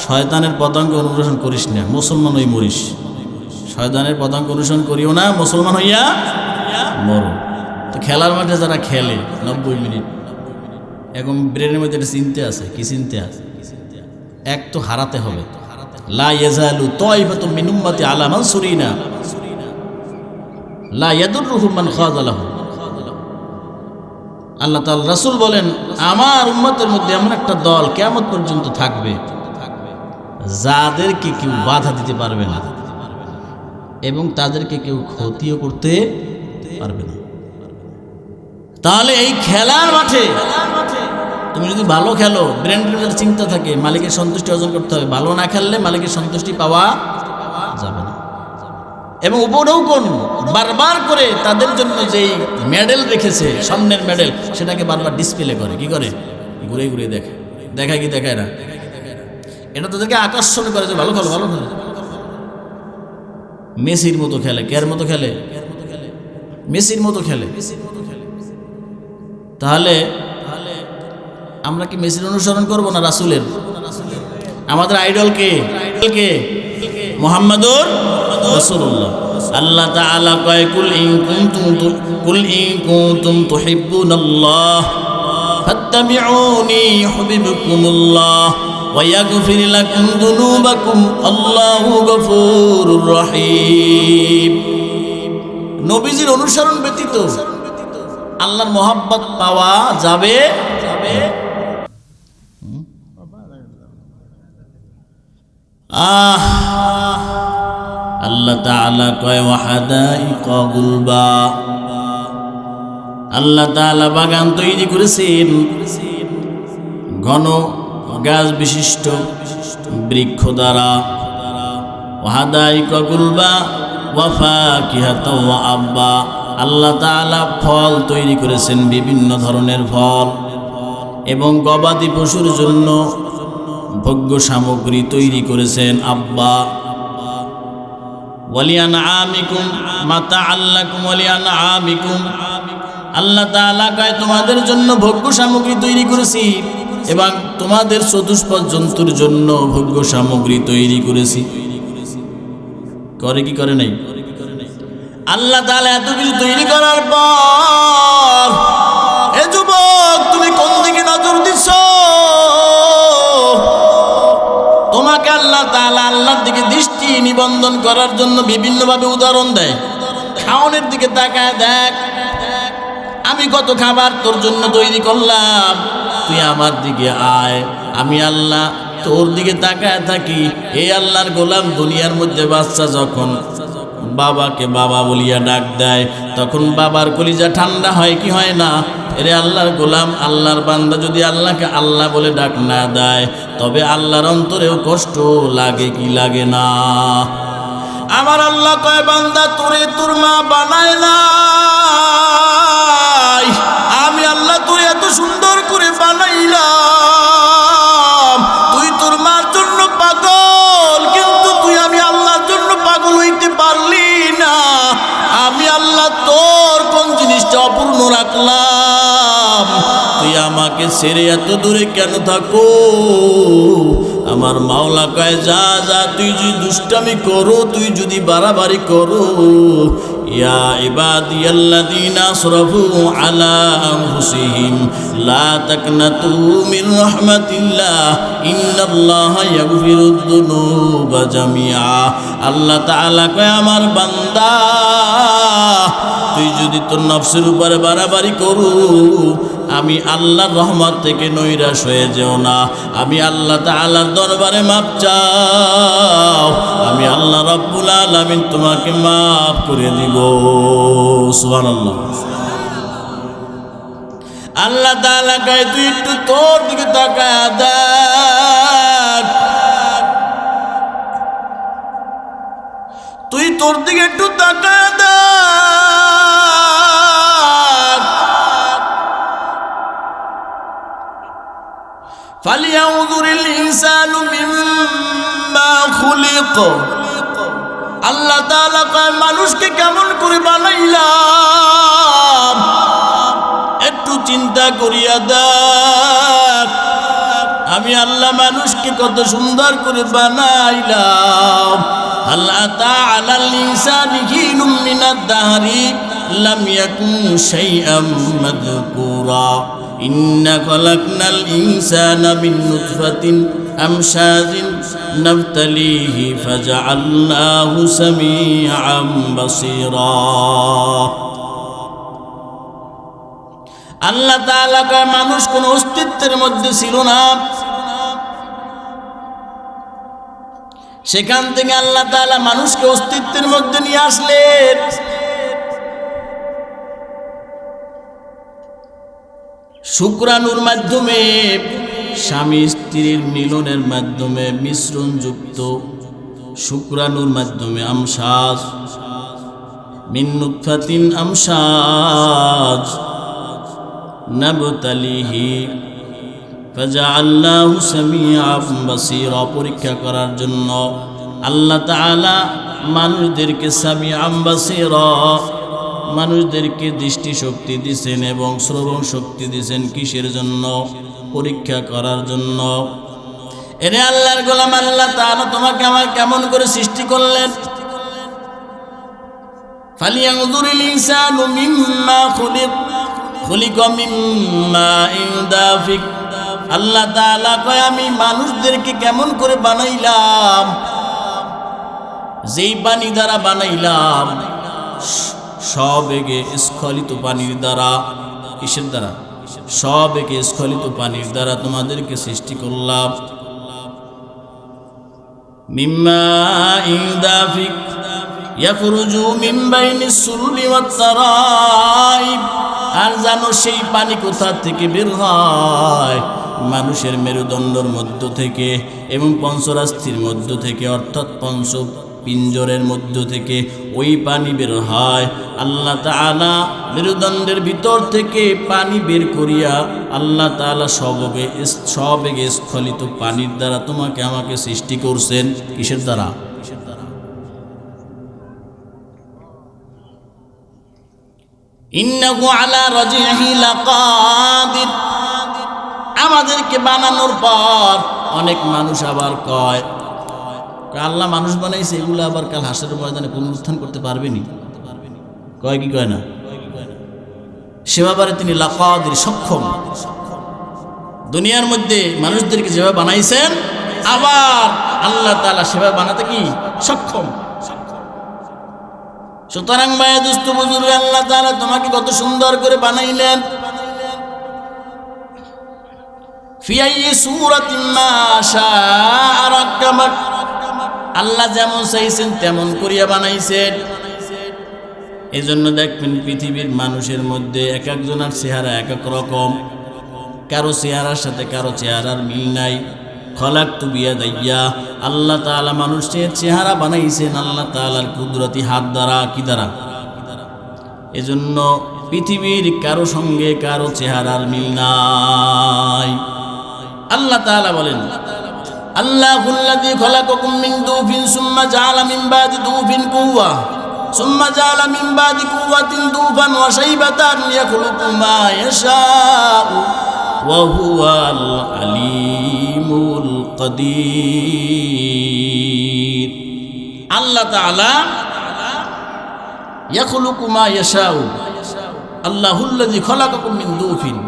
শয়তানের পদাঙ্ক অনুসরণ করিস না, মুসলমান হই মরিস। শয়তানের পদাঙ্ক অনুসরণ করিও না, মুসলমান হইয়া মরো। তো খেলার মাঠে যারা খেলে 90 মিনিট, এখন ব্রেনের মধ্যে একটা চিন্তা আছে। কি চিন্তা আছে? এক তো হারাতে হবে। লা ইয়াজালু তাইফাতুম মিন উম্মতি আলা মানসুরিনা লা ইয়াদুররুহুম মান খাযালাহুম। আল্লাহ তাআলা রাসূল বলেন, আমার উম্মতের মধ্যে এমন একটা দল কিয়ামত পর্যন্ত থাকবে যাদেরকে কেউ বাধা দিতে পারবে না এবং তাদেরকে কেউ ক্ষতিও করতে পারবে না। তাহলে এই খেলার মাঠে তুমি যদি ভালো খেলো, ব্রেনের চিন্তা থাকে মালিকের সন্তুষ্টি অর্জন করতে হবে, ভালো না খেললে মালিকের সন্তুষ্টি পাওয়া যাবে না। এবং উপঢৌকন বারবার করে তাদের জন্য যেই মেডেল রেখেছে, স্বর্ণের মেডেল, সেটাকে বারবার ডিসপ্লে করে। কি করে? ঘুরে ঘুরে দেখে। দেখায় কি দেখায় না? এটা তাদেরকে আকর্ষণ করে যে ভালো খেলো, ভালো খেলো। মেসির মতো খেলে। কের মতো খেলে? মেসির মতো খেলে। তাহলে আমরা কি মেসির অনুসরণ করব না রাসূলের? আমাদের আইডল কে? মুহাম্মাদুর রাসূলুল্লাহ। আল্লাহ তাআলা কয়, কুল ইন কুনতুম তুহিব্বুনাল্লাহ ফাত্তাবিউনি ইউহিব্বুকুমুল্লাহ ওয়া ইয়াগফির লাকুম যুনুবাকুম আল্লাহু গফুরুর রহিম। নবীজির অনুসরণ ব্যতীত আল্লাহর মহব্বত পাওয়া যাবে। আল্লাহ তাআলা কয়, ওয়াহাদাইকা গুলবা। আল্লাহ তাআলা বাগান তৈরি করেছেন ঘন গাছ বিশিষ্ট বৃক্ষ দ্বারা। ওয়াহাদাইকা গুলবা ওয়া ফাকিহাতাও ওয়া আব্বা। আল্লাহ তাআলা ফল তৈরি করেছেন, বিভিন্ন ধরনের ফল, এবং গবাদি পশুর জন্য ভোগ্য সামগ্রী তৈরি করেছেন আব্বা। ওয়ালিয়ানআমিকুম মাতাআল লাকুম ওয়ালিয়ানআমিকুম। আল্লাহ তাআলা কয়, তোমাদের জন্য ভোগ্য সামগ্রী তৈরি করেছি এবং তোমাদের চতুষ্পদ জন্তুর জন্য ভোগ্য সামগ্রী তৈরি করেছি। করে কি করে নাই? আল্লাহ তাআলা এত কিছু তৈরি করার পর, এ যুবক তুমি কোন দিকে নজর দিচ্ছ? তোমাকে আল্লাহ তাআলা আল্লাহর দিকে দৃষ্টি নিবন্ধন করার জন্য বিভিন্নভাবে উদাহরণ দেয়। খাওয়ানোর দিকে তাকায় দেখ, আমি কত খাবার তোর জন্য তৈরি করলাম, তুই আমার দিকে আয়। আমি আল্লাহ তোর দিকে তাকায় থাকি। এই আল্লাহর গোলাম, দুনিয়ার মধ্যে বাচ্চা যখন বাবাকে বাবা বলিয়া ডাক দেয়, তখন বাবার কলিজা ঠান্ডা হয় কি হয় না? এরে আল্লাহর গোলাম, আল্লাহর বান্দা যদি আল্লাহকে আল্লাহ বলে ডাক না দেয়, তবে আল্লাহর অন্তরেও কষ্ট লাগে কি লাগে না? আমার আল্লাহ কয়, বান্দা তোরে তোর মা বানায় নাই, আমি আল্লাহ তোরে এত সুন্দর করে বানাইলাম। তুই তোর মার জন্য পাগল, কিন্তু তুই আমি আল্লাহর জন্য পাগল হইতে পারলি না। আমি আল্লাহ তোর কোন জিনিসটা অপূর্ণ রাখলাম? তুই আমাকে ছেড়ে এত দূরে কেন থাকো? আমার মাওলা কয়, যা যা, তুই যদি দুষ্টামি করো, তুই যদি বাড়াবাড়ি করো, ইয়া ইবাদিয়াল্লাযীনা আসরাফু আলা আনফুসিহিম লা তাকনাতু মির রাহমাতিল্লাহ ইন্নাল্লাহা ইয়াগফিরুদ যুনুবা জামিআ। আল্লাহ তাআলা কয়, আমার বান্দা, তুই যদি তোর নফসের উপরে বাড়াবাড়ি করো, আমি আল্লাহর রহমত থেকে নৈরাশ হয়ে যেও না। আমি আল্লাহ তাআলার দরবারে মাপ চাও, আমি আল্লাহ রাব্বুল আলামিন তোমাকে মাফ করে দিব। সুবহানাল্লাহ। আল্লাহ তাআলা কয়, তুই একটু তোর দিকে তাকায় দেখ, তুই তোর দিকে একটু তাকায় দেখ। ফালিয়ানজুরিল ইনসানু মিম্মা খুলিক আল্লাহ তাআলা কয় মানুষকে কেমন করে বানাইলাম একটু চিন্তা করিয়া দেখ। আমি আল্লাহ মানুষকে কত সুন্দর করে বানাইলাম। আল্লাহ তাআলা লিসানি হিনুম মিনাদ দাহরি লাম ইয়াকুন শাইআম মাযকুরা ইন্না খালাকনাল ইনসানা মিন নুতফাতিন আমশাজিন নাবতালিহি ফাজআলনাহু সামিআম বাসীরা। আল্লাহ তাআলা কয় মানুষ কোন অস্তিত্বের মধ্যে ছিল না, সেখান থেকে আল্লাহ তাআলা মানুষকে অস্তিত্বের মধ্যে নিয়ে আসলেন। শুক্রাণুর মাধ্যমে স্বামী স্ত্রীর মিলনের মাধ্যমে মিশ্রণযুক্ত শুক্রাণুর মাধ্যমে আমশাজ মিন নুতফাতিন আমশাজ নাবতালিহি ফাজআলনাহু সামিআম বাসীরা। পরীক্ষা করার জন্য আল্লাহ তাআলা মানুষদেরকে সামিআম বাসীরা মানুষদেরকে দৃষ্টি শক্তি দিয়েছেন এবং শ্রবণ শক্তি দিয়েছেন। কিসের জন্য? পরীক্ষা করার জন্য। এরে আল্লাহর গোলাম, আল্লাহ তাআলা তোমাকে আমার কেমন করে সৃষ্টি করলেন? ফালিয়ানজুরিল ইনসানু মিম্মা খুলিকা মিম্মা ইনদাফিক। আল্লাহ তাআলা কয় আমি মানুষদেরকে কেমন করে বানাইলাম, যেই পানি দ্বারা বানাইলাম সবেগে স্খলিত পানির দ্বারা। কিসের দ্বারা? সবেগে স্খলিত পানির দ্বারা তোমাদেরকে সৃষ্টি করলাম। মিম্মা ইনদাফিক ইয়াখরুজু মিন বাইনিস সুলবি ওয়াত তারাইব। আর জানো সেই পানি কোথা থেকে বের হয়? মানুষের মেরুদণ্ডের মধ্য থেকে এবং পঞ্চরাস্ত্রীর মধ্য থেকে, অর্থাৎ পঞ্চ পিঞ্জরের মধ্য থেকে ওই পানি বের হয়। আল্লাহ তাআলা মেরুদণ্ডের ভিতর থেকে পানি বের করিয়া আল্লাহ তাআলা সবেগে স্খলিত পানির দ্বারা তোমাকে আমাকে সৃষ্টি করছেন। কিসের দ্বারা? ইন্নাহু আলা রাজিহি লাকাদির। আমাদেরকে বানানোর পর অনেক মানুষ আবার কয় আল্লাহ মানুষ বানাইছে, এগুলো আবার কাল হাসরের ময়দানে পুনরুত্থান করতে পারবেনি। কয় কি কয় না? সে ব্যাপারে তিনি লাকাদির, সক্ষম। দুনিয়ার মধ্যে মানুষদেরকে যেভাবে বানাইছেন আবার আল্লাহ তাআলা সেভাবে বানাতে কি সক্ষম। সুতরাং ভাই দোস্ত বুজুর্গ, আল্লাহ তাআলা তোমাকে কত সুন্দর করে বানাইলেন। ফি আইয়ি সূরাতিন মা শাআ রাক্কাবাক। আল্লাহ যেমন চাইছেন তেমন করিয়া বানাইছেন। এই জন্য দেখবেন পৃথিবীর মানুষের মধ্যে এক একজনের চেহারা এক এক রকম, কারো চেহারার সাথে কারো চেহারার মিল নাই। খলাকতু বিয়াদাইয়া, আল্লাহ তাআলা মানুষের চেহারা বানাইছেন আল্লাহ তাআলার কুদরতি হাত দ্বারা। কি দ্বারা? এজন্য পৃথিবীর কারো সঙ্গে কারো চেহারার মিল নাই। আল্লাহ তাআলা বলেন আল্লাহুল্লাযী খলাকাকুম মিন দুফিন সুম্মা জাআলা মিন বাদি দুফিন কুওয়া সুম্মা জাআলা মিন বাদি কুওয়াতিন দুফান ওয়া শাইবাতান ইয়াখলুকু মা ইয়াশাউ ওয়া হুয়াল আলিমুল কাদির। আল্লাহ তাআলা ইয়াখলুকু মা ইয়াশাউ, আল্লাহুল্লাযী খলাকাকুম মিন দুফিন।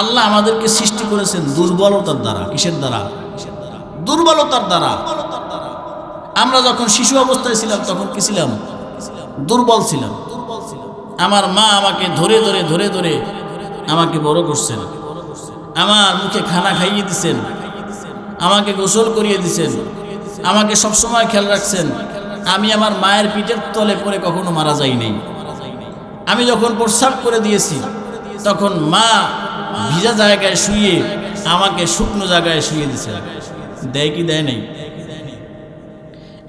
আল্লাহ আমাদেরকে সৃষ্টি করেছেন দুর্বলতার দ্বারা। কিসের দ্বারা? দুর্বলতার দ্বারা। আমরা যখন শিশু অবস্থায় ছিলাম তখন কি ছিলাম? দুর্বল ছিলাম। আমার মা আমাকে ধরে ধরে ধরে ধরে আমাকে বড় করছেন, আমার মুখে খানা খাইয়ে দিছেন, আমাকে গোসল করিয়ে দিছেন, আমাকে সবসময় খেয়াল রাখছেন। আমি আমার মায়ের পিঠের তলে পড়ে কখনো মারা যাই নাই। আমি যখন প্রস্রাব করে দিয়েছি তখন মা ভিজা জায়গায় শুয়ে আমাকে শুকনো জায়গায় শুয়ে দিছে। দেয় কি দেয় নাই?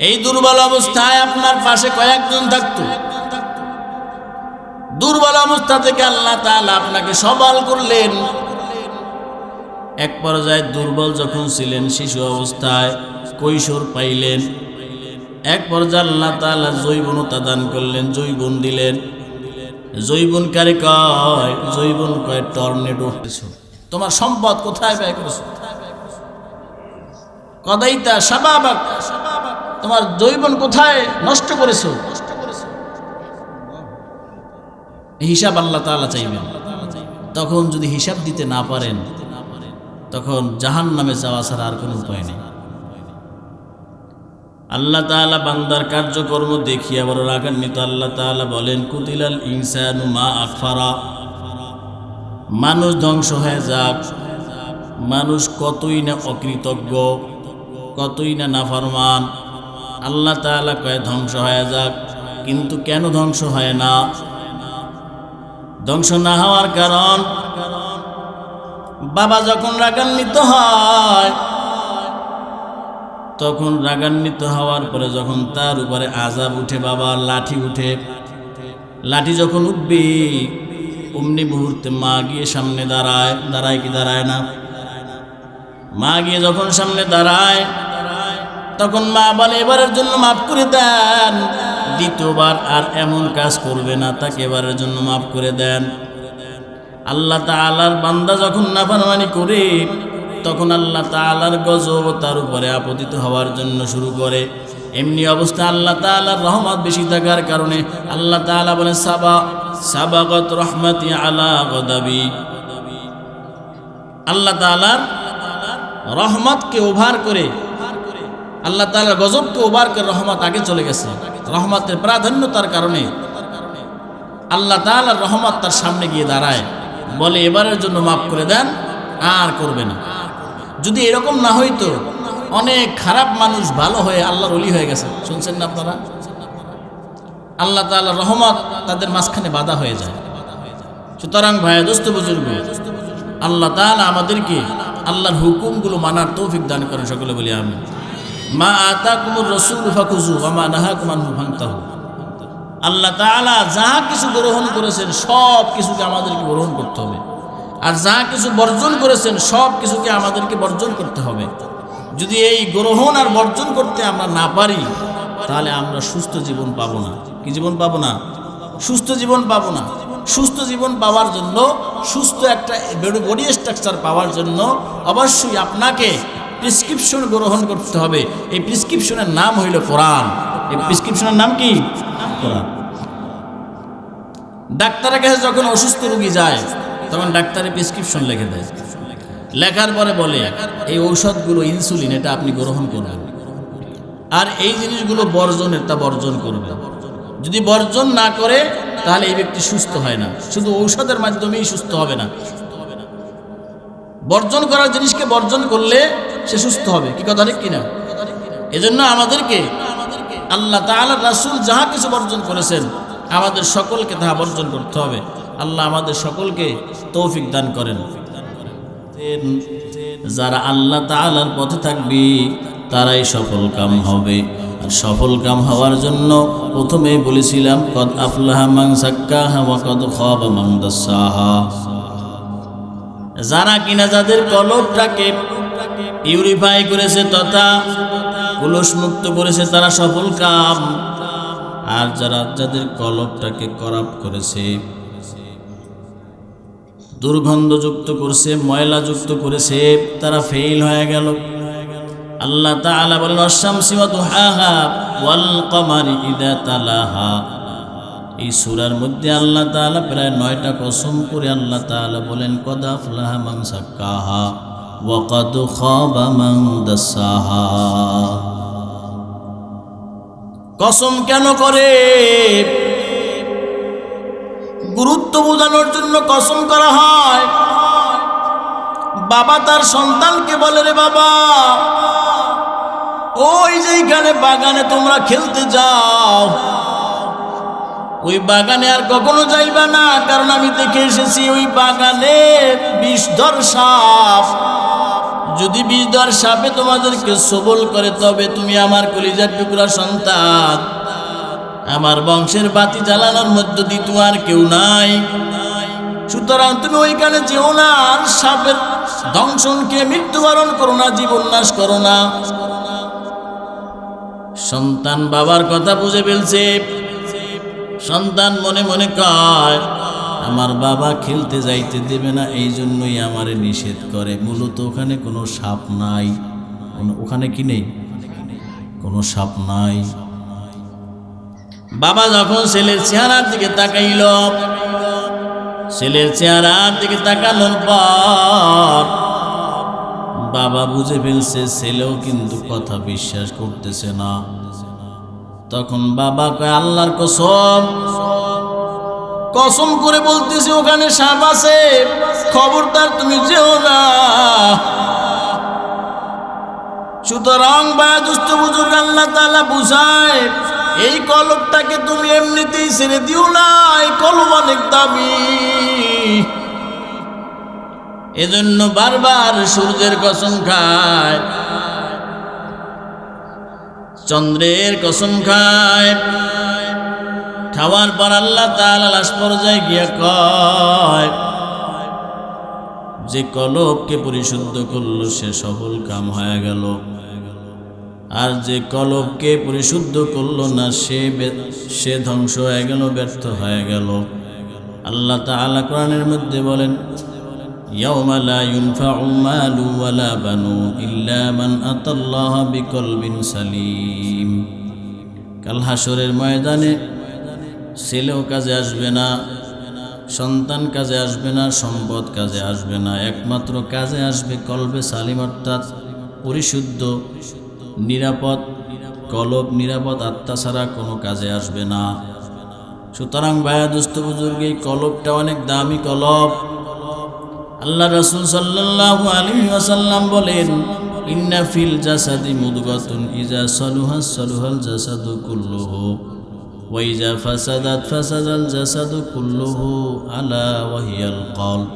এই দুর্বল অবস্থায় আপনার পাশে কয়েকজন থাকতো। দুর্বল অবস্থা থেকে আল্লাহ তাআলা আপনাকে সবল করলেন। এক পর্যায়ে দুর্বল যখন ছিলেন, শিশু অবস্থায় কৈশোর পাইলেন, এক পর্যায়ে আল্লাহ তাআলা জৈবনতা দান করলেন, জৈবন দিলেন। জৈবন কারে কয়? জৈবন কয় টর্নেডো। তোমার সম্পদ কোথায় ব্যয় করেছো? কদাইতা শাবাবাক, তোমার জৈবন কোথায় নষ্ট করেছো? হিসাব আল্লাহ তাআলা চাইবেন। তখন যদি হিসাব দিতে না পারেন, তখন জাহান্নামে যাওয়া ছাড়া আর কোনো উপায় নেই। আল্লাহ তাআলা বান্দার কার্যকর্ম দেখিয়া বড় রাগান্বিত। আল্লাহ তাআলা বলেন, কুতিলাল ইনসানু মা আকফারা, মানুষ ধ্বংস হয়ে যাক। মানুষ কতই না অকৃতজ্ঞ, কতই না নাফরমান। আল্লাহ তাআলা কয় ধ্বংস হয়ে যাক, কিন্তু কেন ধ্বংস হয় না? ধ্বংস না হওয়ার কারণ, বাবা যখন রাগান্বিত হয়, তখন রাগান্বিত হওয়ার পরে যখন তার উপরে আযাব উঠে, বাবার লাঠি উঠে, লাঠি যখন উঠবে অমনি মুহূর্তে মা গিয়ে সামনে দাঁড়ায়। দাঁড়ায় কি দাঁড়ায় না? মা গিয়ে যখন সামনে দাঁড়ায়, তখন মা বলে এবারের জন্য মাফ করে দেন, দ্বিতীয়বার আর এমন কাজ করবে না, তাকে এবারের জন্য মাফ করে দেন। আল্লাহ তাআলার বান্দা যখন নাফরমানি করে, তখন আল্লাহ তাআলার গজব তার উপরে আপতিত হওয়ার জন্য শুরু করে। এমনি অবস্থা আল্লাহ তাআলার রহমত বেশি থাকার কারণে আল্লাহ তাআলা বলে সাবাগাত রহমতি আলা গদাবি। আল্লাহ তাআলার রহমতকে ওভার করে, আল্লাহ তাআলার গজবকে ওভার করে রহমত আগে চলে গেছে। রহমতের প্রাধান্যতার কারণে আল্লাহ তাআলার রহমত তার সামনে গিয়ে দাঁড়ায়, বলে এবারের জন্য মাফ করে দেন, আর করবে না। যদি এরকম না হইতো, অনেক খারাপ মানুষ ভালো হয়ে আল্লাহর ওলি হয়ে গেছে, শুনছেন না আপনারা? আল্লাহ তাআলার রহমত তাদের মাঝখানে বাধা হয়ে যায়। সুতরাং ভাই দোস্ত বুজুর্গ, আল্লাহ তাআলা আমাদেরকে আল্লাহর হুকুমগুলো মানার তৌফিক দান করেন, সকলে বলি আমিন। মা আতাকুমুর রাসূলু ফাকুযু ওয়া মা নাহাকুম আনহু ফান্তাহু। আল্লাহ তাআলা যা কিছু গ্রহণ করেছেন সব কিছুকে আমাদেরকে গ্রহণ করতে হবে, আর যা কিছু বর্জন করেছেন সব কিছুকে আমাদেরকে বর্জন করতে হবে। যদি এই গ্রহণ আর বর্জন করতে আমরা না পারি, তাহলে আমরা সুস্থ জীবন পাবো না। কি জীবন পাবো না? সুস্থ জীবন পাবো না। সুস্থ জীবন পাওয়ার জন্য, সুস্থ একটা বডি স্ট্রাকচার পাওয়ার জন্য অবশ্যই আপনাকে প্রেসক্রিপশন গ্রহণ করতে হবে। এই প্রেসক্রিপশনের নাম হইল কোরআন। এই প্রেসক্রিপশনের নাম কি? কোরআন। ডাক্তারের কাছে যখন অসুস্থ রোগী যায়, তখন ডাক্তারের প্রেসক্রিপশন লিখে দেয়। লেখার পরে বলে এই ঔষধগুলো ইনসুলিন, এটা আপনি গ্রহণ করবেন, আর এই জিনিসগুলো বর্জনের, তা বর্জন করবে। যদি বর্জন না করে, তাহলে এই ব্যক্তি সুস্থ হয় না। শুধু ঔষধের মাধ্যমেই সুস্থ হবে না, বর্জন করার জিনিসকে বর্জন করলে সে সুস্থ হবে। কি কথা ঠিক কিনা? এজন্য আমাদেরকে আল্লাহ তাআলার রাসূল যাহা কিছু বর্জন করেছেন, আমাদের সকলকে তাহা বর্জন করতে হবে। আল্লাহ আমাদের সকলকে তৌফিক দান করেন। যারা আল্লাহ তাআলার পথে থাকবে, তারাই সফল কাম হবে। আর সফল কাম হওয়ার জন্য প্রথমেই বলেছিলাম, কদ আফলাহা মান যাক্কাহা ওয়া কদ খাবা মান দাসাহা। যারা কিনা যাদের কলবটাকে পিউরিফাই করেছে তথা কলুষমুক্ত করেছে, তারা সফল কাম। আর যাদের কলবটাকে করাপ্ট করেছে, দুর্গন্ধযুক্ত করেছে, ময়লাযুক্ত করেছে, তারা ফেল হয়ে গেল। আল্লাহ তাআলা বলেন, আশ-শামসি ওয়া দুহাহা ওয়াল কমারি ইযা তালাহা। এই সূরার মধ্যে আল্লাহ তাআলা প্রায় 9টা কসম করে আল্লাহ তাআলা বলেন, কদ আফলাহা মান যাক্কাহা ওয়া কদ খাবা মান দাসাহা। কসম কেন করে? গুরুত্ব বোঝানোর জন্য কসম করা হয়। বাবা তার সন্তানকে বলে, রে বাবা, ওই যেখানে বাগানে তোমরা খেলতে যাও, ওই বাগানে আর কখনো যাইবা না, কারণ আমি দেখে এসেছি ওই বাগানে বিষধর সাপ। যদি বিষধর সাপে তোমাদেরকে সবল করে, তবে তুমি আমার কলিজার টুকরা সন্তান, আমার বংশের বাতি জ্বালানোর মধ্য দ্বিতীয় আর কেউ নাই। সুতরাং তুমি ওইখানে যেও না, আর সাপের দংশনকে মৃত্যুবরণ করো না, জীবন নাশ করো না। সন্তান বাবার কথা বুঝে ফেলছে। সন্তান মনে মনে কয় আমার বাবা খেলতে যাইতে দেবে না, এই জন্যই আমারে নিষেধ করে। মূলত ওখানে কোনো সাপ নাই, ওখানে কি নেই, কোনো সাপ নাই। বাবা যখন ছেলের চেহারার দিকে তাকাইল, ছেলের চেহারার দিকে তাকানোর পর বাবা বুঝে ফেলছে ছেলেও কিন্তু কথা বিশ্বাস করতেছে না। তখন বাবা কয় আল্লাহর কসম, কসম করে বলতেছে ওখানে সাপ আছে, খবরদার তুমি যেও না। সুতরাং বায়া দুস্থ বুজুর্গ আল্লাহ তাআলা বুঝায় এই কলবটাকে তুমি এমনিতেই ছেড়ে দিও না, এই কলব অনেক দামি। এজন্য বারবার সূর্যের কসম খায়, চন্দ্রের কসম খায়। খাওয়ার পর আল্লাহ তাআলা লাশ পর্যায়ে গিয়া কয় যে কলবকে পরিশুদ্ধ করলো সে সফল কাম হয়ে গেল, আর যে কলবকে পরিশুদ্ধ করলো না সে ধ্বংস হয়ে গেল, ব্যর্থ হয়ে গেল। আল্লাহ তাআলা কোরআনের মধ্যে বলেন ইয়াউমা লা ইউনফাউ মালু ওয়ালা বানুন ইল্লা মান আতাল্লাহা বিকলবিন সালিম। কাল হাসরের ময়দানে ছেলেও কাজে আসবে না, সন্তান কাজে আসবে না, সম্পদ কাজে আসবে না, একমাত্র কাজে আসবে কলবে সালিম, অর্থাৎ পরিশুদ্ধ নিরাপদ কলব, নিরাপদ আত্মা ছাড়া কোনো কাজে আসবে না। সুতরাং ভাইয়া দুস্থ বুজুর্গ, এই কলবটা অনেক দামি কলব। আল্লাহ রাসূল সাল্লাল্লাহু আলাইহি ওয়াসাল্লাম বলেন ইন্না ফিল জাসাদি মুদগাতুন ইজা সালুহা সালুহাল জাসাদু কুল্লুহু ওয়া ইজা ফাসাদাত ফাসাদাল জাসাদু কুল্লুহু আলা ওয়া হিয়াল কলব।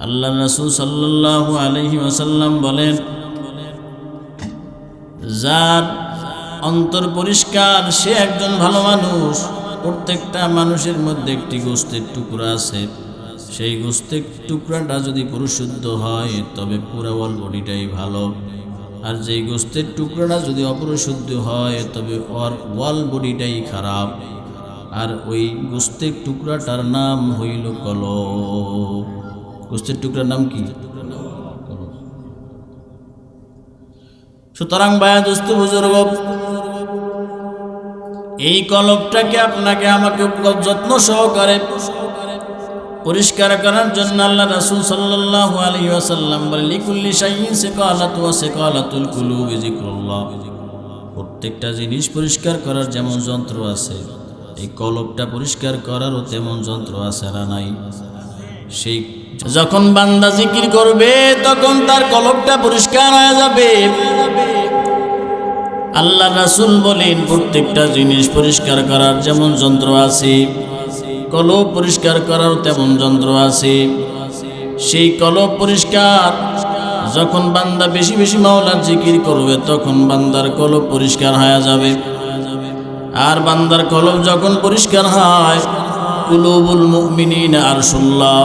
আল্লাহ রাসূল সাল্লাল্লাহু আলাইহি ওয়াসাল্লাম বলেন যার অন্তর পরিষ্কার সে একজন ভালো মানুষ। প্রত্যেকটা মানুষের মধ্যে একটি গোশতের টুকরা আছে, সেই গোশতের টুকরাটা যদি পরিশুদ্ধ হয় তবে পুরো ওয়াল বডিটাই ভালো, আর যেই গোশতের টুকরাটা যদি অপরিশুদ্ধ হয় তবে ওর ওয়াল বডিটাই খারাপ। আর ওই গোশতের টুকরাটার নাম হইল কলব। গোশতের টুকরার নাম কি? সুতরাং ভাইয়া দোস্ত বুজুর্গ, এই কলবটাকে আপনাকে আমাকে যত্ন সহকারে পরিষ্কার করার জন্য আল্লাহ রাসূল সাল্লাল্লাহু আলাইহি ওয়াসাল্লাম বলেন লিকুল্লি শাইইন সিকালাতু ওয়া সিকালাতুল কুলুবি যিকরুল্লাহ। প্রত্যেকটা জিনিস পরিষ্কার করার যেমন যন্ত্র আছে, এই কলবটা পরিষ্কার করারও তেমন যন্ত্র আছে না নাই? সেই যখন বান্দা জিকির করবে তখন তার কলবটা পরিষ্কার হয়ে যাবে। আল্লাহ রাসূল বলেন প্রত্যেকটা জিনিস পরিষ্কার করার যেমন যন্ত্র আছে, কলব পরিষ্কার করার তেমন যন্ত্র আছে। সেই কলব পরিষ্কার যখন বান্দা বেশি বেশি মাওলার জিকির করবে তখন বান্দার কলব পরিষ্কার হয়ে যাবে। আর বান্দার কলব যখন পরিষ্কার হয় কুলুবুল মুমিনিনা আরশুল্লাহ,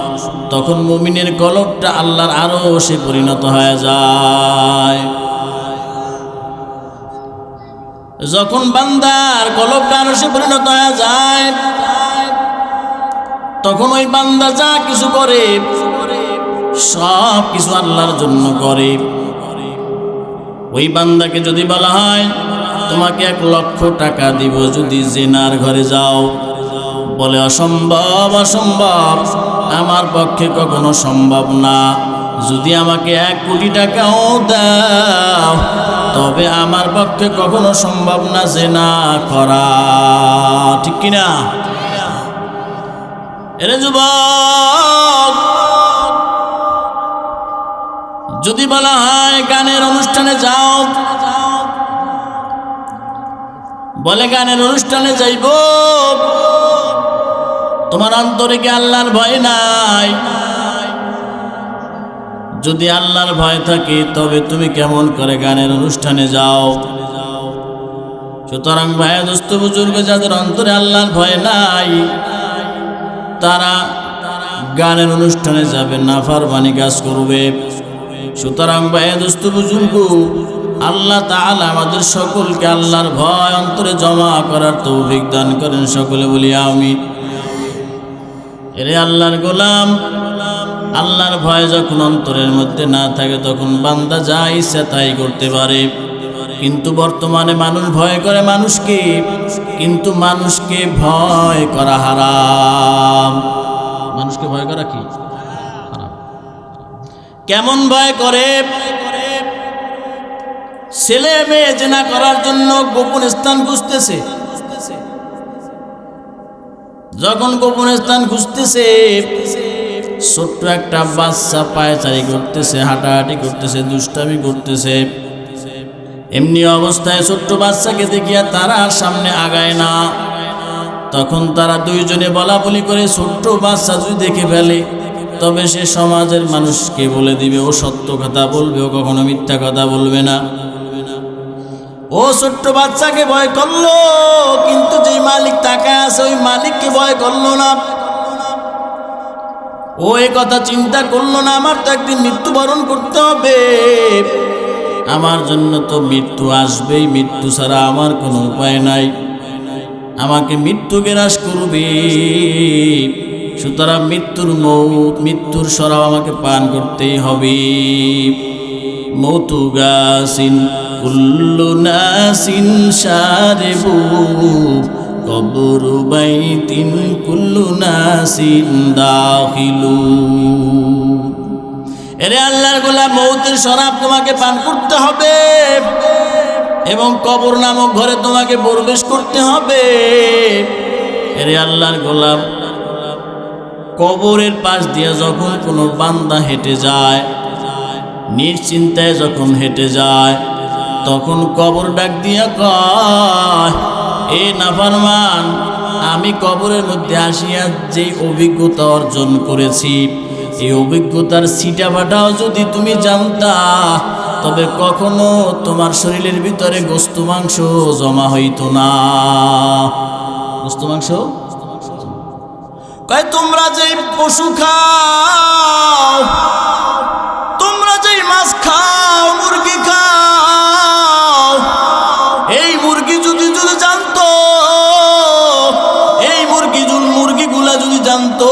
তখন মুমিনের কলবটা আল্লাহর আরশে পরিণত হয়ে যায়। যখন বান্দার কলবটা আরশে পরিণত হয়ে যায় তখন ওই বান্দা যা কিছু করে সব কিছু আল্লাহর জন্য করে। ওই বান্দাকে যদি বলা হয় তোমাকে 1 লক্ষ টাকা দিব যদি জিনার ঘরে যাও, বলে অসম্ভব, অসম্ভব, আমার পক্ষে কখনো সম্ভব না। যদি আমাকে 1 কোটি টাকাও দাও তবে আমার পক্ষে কখনো সম্ভব না জিনা করা। ঠিক কিনা? এরে যুবক, যদি বলা হয় গানের অনুষ্ঠানে যাও, বলে গানের অনুষ্ঠানে যাইব, তোমার অন্তরে কি আল্লাহর ভয় নাই? যদি আল্লাহর ভয় থাকে তবে তুমি কেমন করে গানের অনুষ্ঠানে যাও? সুতরাং ভাইয়া দোস্ত বুজুর্গ, যাদের অন্তরে আল্লাহর ভয় নাই তারা গানের অনুষ্ঠানে যাবে, নাফরমানি কাজ করবে। সুতরাং ভাইয়া দোস্ত বুজুর্গ, আল্লাহ তাআলা আমাদের সকলকে আল্লাহর ভয় অন্তরে জমা করার তৌফিক দান করেন। সকলে বলি আমিন। এরে আল্লাহর গোলাম, আল্লাহর ভয় যখন অন্তরের মধ্যে না থাকে তখন বান্দা যা ইচ্ছা তাই করতে পারে। কিন্তু বর্তমানে মানুষ ভয় করে মানুষকে, কিন্তু মানুষকে ভয় করা হারাম। মানুষকে ভয় করা কি হারাম। কেমন ভয় করে? ছেলে মেয়ে জেনা করার জন্য গোপন স্থান খুঁজতেছে। যখন গোপন স্থান খুঁজতেছে, ছোট্ট একটা বাচ্চা পায়চারি করতেছে, হাঁটাহাঁটি করতেছে, দুষ্টামি করতেছে। এমনি অবস্থায় ছোট্ট বাচ্চাকে দেখিয়া তারা সামনে আগায় না। তখন তারা দুইজনে বলা বলি করে, ছোট্ট বাচ্চা যদি দেখে ফেলে তবে সে সমাজের মানুষকে বলে দিবে ও সত্য কথা বলবে, ও কখনো মিথ্যা কথা বলবে না। ও ছোট্ট বাচ্চাকে ভয় করলো, কিন্তু যে মালিক তাকায় আছে ওই মালিককে ভয় করলো না। ও এ কথা চিন্তা করলো না, আমার তো একদিন মৃত্যুবরণ করতে হবে, আমার জন্য তো মৃত্যু আসবেই, মৃত্যু ছাড়া আমার কোনো উপায় নাই, আমাকে মৃত্যু গ্রাস করবে। সুতরাং মৃত্যুর শরাব আমাকে পান করতেই হবে। মৌতু গাসিন কুল্লু নাসিন শারিবু কবরু বাইতিন কুল্লু নাসিন দাখিলু। এরে আল্লাহর গোলাম, মৌতের শরাব তোমাকে পান করতে হবে এবং কবর নামক ঘরে তোমাকে প্রবেশ করতে হবে। এরে আল্লাহর গোলাম, কবরের পাশ দিয়ে যখন কোনো বান্দা হেঁটে যায়, নিশ্চিন্তায় যখন হেঁটে যায়, তখন কবর ডাক দিয়া কয়, এ নাফরমান, আমি কবরের মধ্যে আসিয়া যে অভিজ্ঞতা অর্জন করেছি, এই অভিজ্ঞতার ছিটাফাটাও যদি তুমি জানতা তবে কখনো তোমার শরীরের ভিতরে গোস্ত মাংস জমা হইত না। গোস্ত মাংস কয়, তোমরা যে পশু খাও, তোমরা যে মাছ খাও, মুরগি খাও, এই মুরগি যদি জানতো, এই মুরগিগুলা যদি জানতো,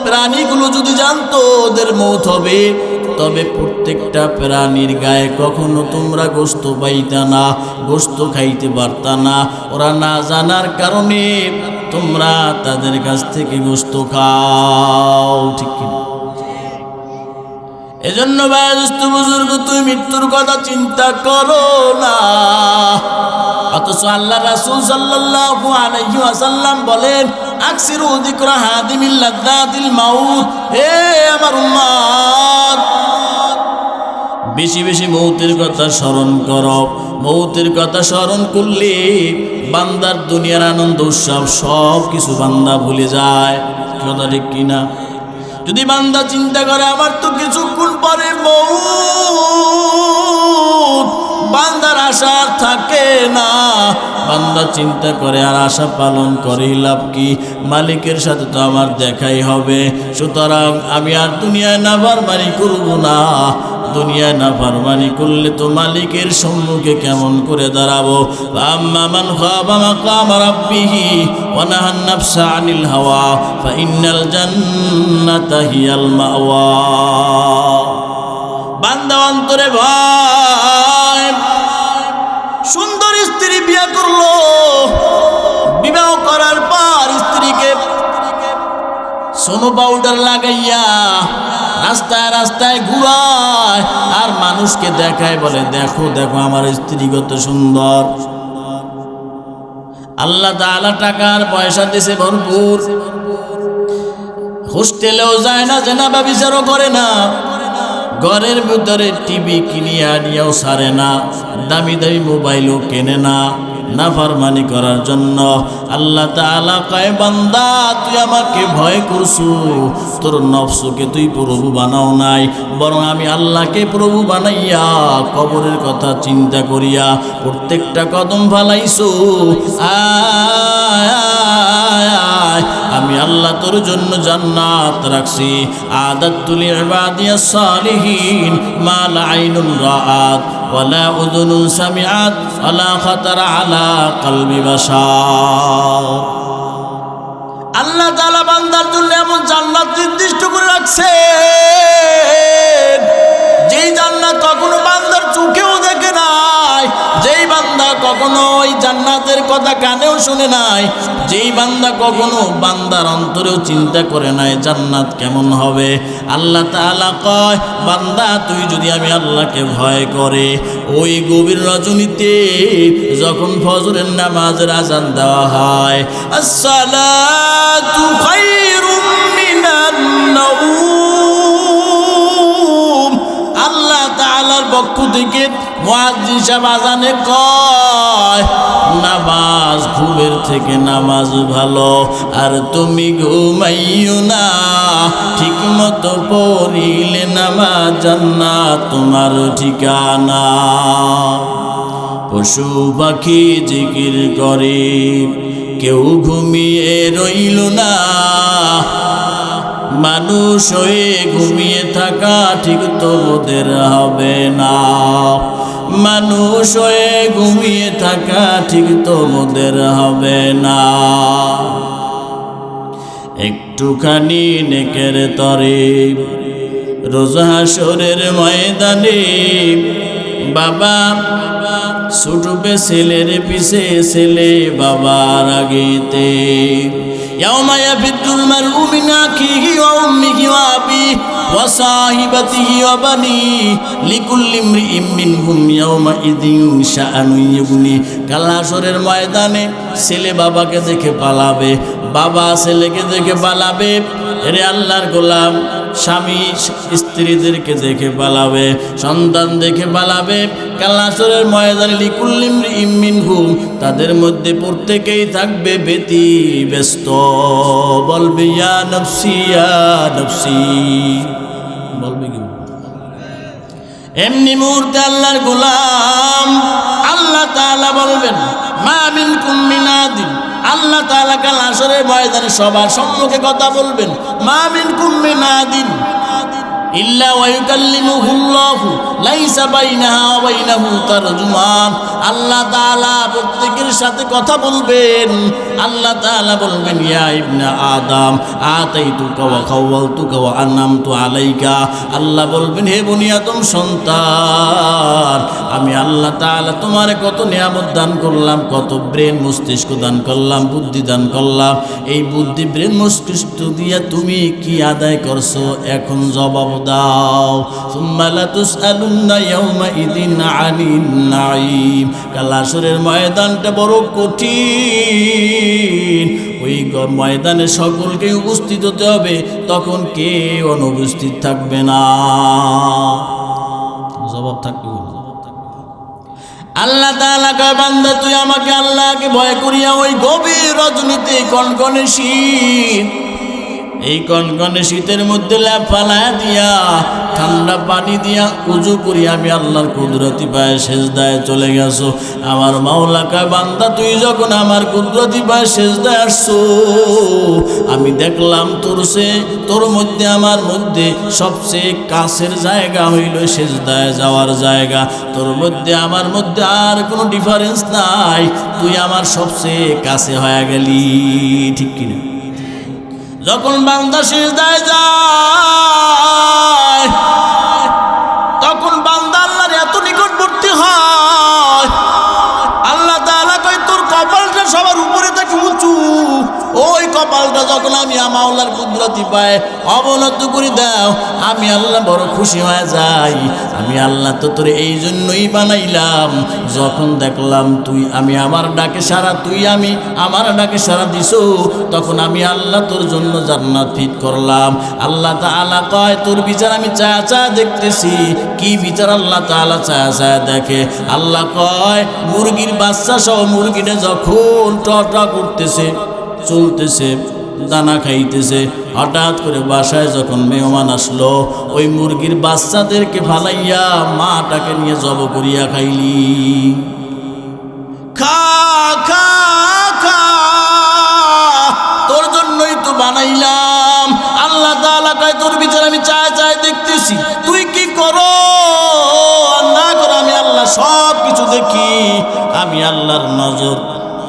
প্রাণীগুলো যদি জানতো ওদের মৌত হবে, তবে প্রত্যেকটা প্রাণীর গায়ে কখনো তোমরা গোস্ত পাইতা না, গোস্ত খাইতে পারতা না। ওরা না জানার কারণে তোমরা তাদের কাছ থেকে গোস্ত খাও। ঠিক কিনা? এজন্য বয়োজ্যেষ্ঠ বুজুর্গ, তুমি মৃত্যুর কথা চিন্তা করো না। অথচ আল্লাহ রাসূল সাল্লাল্লাহু আলাইহি ওয়াসাল্লাম বলেন, আকসিরু যিকরা হাদিমিল লাযযাতিল মাউত। হে আমার উম্মত, বেশি বেশি মৌতের কথা স্মরণ করো। মৌতের কথা স্মরণ করলে বান্দার দুনিয়ার আনন্দ উৎসব সব কিছু বান্দা ভুলে যায়। কথা ঠিক কিনা? যদি বান্দা চিন্তা করে আমার তো কিছুক্ষণ পরে মৌত, বান্দার আশা থাকে না। বান্দা চিন্তা করে আর আশা পালন করে লাভ কি? মালিকের সাথে তো আমার দেখাই হবে, সুতরাং আমি আর দুনিয়ায় নাফরমানি করব না। দুনিয়ায় নাফরমানি করলে তো মালিকের সম্মুখে কেমন করে দাঁড়াবো? আম্মা মান খাফা মাকাম রাব্বিহি ওয়া নাহান নাফসা আনিল হাওয়া ফাইন্নাল জান্নাতা হিয়াল মাওয়া। বান্দা অন্তরে ভয়, সুন্দর স্ত্রী বিয়ে করলো, বিবাহ করার পর স্ত্রীকে সোনো পাউডার লাগাইয়া রাস্তায় রাস্তায় ঘুরায় আর মানুষকে দেখায়, বলে দেখো দেখো আমার স্ত্রী কত সুন্দর। আল্লাহ তাআলা টাকার পয়সা দিয়েছে ভরপুর, হোস্টেলেও যায় না, জেনা ব্যভিচারও করে না, ঘরের ভিতরে টিভি কিনিয়া নিয়েও সারে না, দামি দামি মোবাইলও কেনে না, নাফরমানি করার জন্য। আল্লাহ তাআলা কয়, বান্দা তুই আমাকে ভয় করছু, তোর নফসকে তুই প্রভু বানাও নাই, বরং আমি আল্লাহকে প্রভু বানাইয়া কবরের কথা চিন্তা করিয়া প্রত্যেকটা কদম ফালাইছু। আমি আল্লাহ তোর জন্য জান্নাত রাখছি। আদাতুল ইবাদিয়াস সালিহিন মা লা আইনুন রাআত ওয়ালা উযুনুন সামিআত ওয়ালা খাতারা আলা কলবি বাশার। আল্লাহ তাআলা বান্দার জন্য এমন জান্নাত নির্দিষ্ট করে রাখছে, যেই জান্নাত কখনো বান্দার চোখেও দেখে নাই, যেই বান্দা কখনো ওই জান্নাতের কথা কানেও শুনে নাই, যেই বান্দা কখনো বান্দার অন্তরেও চিন্তা করে নাই জান্নাত কেমন হবে। আল্লাহ তাআলা কয়, বান্দা তুই যদি আমি আল্লাহকে ভয় করে ওই গভীর রজনীতে যখন ফজরের নামাজের আযান দেওয়া হয়, আসসালাতু খায়রুম মিনান নাওম, আল্লাহ তাআলার পক্ষ থেকে মুয়াজ্জিন সাহেব আযানে কয় নামাজ ঘুমের থেকে নামাজ ভালো, আর তুমি ঘুমাইও না, ঠিক মতো পড়িলে নামাজ জান্নাত তোমার ঠিকানা। পশু পাখি জিকির করে কেউ ঘুমিয়ে রইল না, মানুষ হয়ে ঘুমিয়ে থাকা ঠিক তোদের হবে না, মানুষ হয়ে ঘুমিয়ে থাকা ঠিক তোদের হবে না। একটুখানি নেকের তরে রোজ হাসরের ময়দানে বাবা ছুটবে ছেলের পিছে, ছেলে বাবার আগেতে। ইয়াউমা ইয়াফিরুল মারউ মিন আখিহি ওয়া উম্মিহি ওয়া আবিহি ওয়া সাহিবাতিহি ওয়া বানিহি লিকুল্লি ইমরিইম মিনহুম ইয়াউমা ইযিন শাআনুন ইউগনি। কাল হাসরের ময়দানে ছেলে বাবাকে দেখে পালাবে, বাবা ছেলেকে দেখে পালাবে। রে আল্লাহর গোলাম, স্বামী স্ত্রীদেরকে দেখে পালাবে, সন্তান দেখে পালাবে। কাল হাসরের ময়দানে লিকুল্লি ইমরিইম মিনহুম, তাদের মধ্যে প্রত্যেকেই থাকবে ব্যতিব্যস্ত, বলবে ইয়া নফসি ইয়া নফসি, বলবে কি? এমনি মুহূর্তে আল্লাহর গোলাম আল্লাহ তাআলা বলবেন মা মিনকুম মিন আদিন, আল্লাহ তাআলা কাল হাসরের ময়দানে সবার সম্মুখে কথা বলবেন, মা মিনকুম মিন আদিন ইল্লা ওয়া ইউকাল্লিমুহুল্লাহু লাইসা বাইনাহা ওয়া বাইনাহু তারজুমান। আল্লাহ তাআলা প্রত্যেকের সাথে কথা বলবেন। আল্লাহ তাআলা বলবেন ইয়া ইবনা আদম আতাইতুকা ওয়া খাওয়ালতুকা ওয়া আনআমতু আলাইকা। আল্লাহ বলবেন হে বনি আদম সন্তান, আমি আল্লাহ তাআলা তোমারে কত নিয়ামত দান করলাম, কত ব্রেন মস্তিষ্ক দান করলাম, বুদ্ধি দান করলাম। এই বুদ্ধি ব্রেন মস্তিষ্ক দিয়া তুমি কি আদায় করছো এখন জবাব দাও। সুম্মা লা তুসআলুন্না ইয়াউমাইযিন আনিন নাঈম। কাল হাসরের ময়দানটা বড় কঠিন, ওই ময়দানে সকলকে উপস্থিত হতে হবে, তখন কেউ অনুপস্থিত থাকবে না, জবাব থাকবে। আল্লাহ তাআলা কয় বান্দা তুই আমাকে আল্লাহকে ভয় করিয়া ওই গভীর রজনীতে কনকনে শীত, এই কনকনে শীতের মধ্যে ল্যাপ ফালায়া দিয়া ঠান্ডা পানি দিয়া উজু করি আমি আল্লাহর কুদরতি পায়ে সেজদায় চলে গেছো। আমার মাওলা কয় বান্দা তুই যখন আমার কুদরতি পায়ে সেজদায় আসছো, আমি দেখলাম তোর মধ্যে আমার মধ্যে সবচেয়ে কাছের জায়গা হইল সেজদায় যাওয়ার জায়গা। তোর মধ্যে আমার মধ্যে আর কোনো ডিফারেন্স নাই, তুই আমার সবচেয়ে কাছে হয়ে গেলি, ঠিক কিনা? যখন বান্দা সিজদায় যায় তখন বান্দা আল্লাহর এত নিকটবর্তী হয়, আল্লাহ তাআলা কয় তোর কপালটা সবার উপরে থাকে উঁচু, ওই কপালটা যখন আমি মাওলার কুদরতি পায় অবনত করে দাও, আমি আল্লাহ বড় খুশি হয়ে যাই। আমি আল্লাহ তো তোর এই জন্যই বানাইলাম, যখন দেখলাম তুই আমি আমার ডাকে সারা, তুই আমি আমার ডাকে সারা দিছো, তখন আমি আল্লাহ তোর জন্য জান্নাত ফিট করলাম। আল্লাহ তাআলা কয় তোর বিচার আমি চায়া চায়া দেখতেছি। কি বিচার আল্লাহ তাআলা চায়া চায়া দেখে? আল্লাহ কয় মুরগির বাচ্চা সহ মুরগিটা যখন টটা করতেছে, চলতেছে, দানা খাইতেছে, হঠাৎ করে বাসায় যখন মেহমান আসলো, ওই মুরগির বাচ্চাদেরকে ফালাইয়া মাটাকে নিয়ে জব করিয়া খাইলি। খা খা খা, তোর জন্যই তো বানাইলাম। আল্লাহ তাআলা কয় তোর বিচার আমি চায় চায় দেখতেছি, তুই কি করো আর না করো আমি আল্লাহ কিছু দেখি, আমি আল্লাহর নজর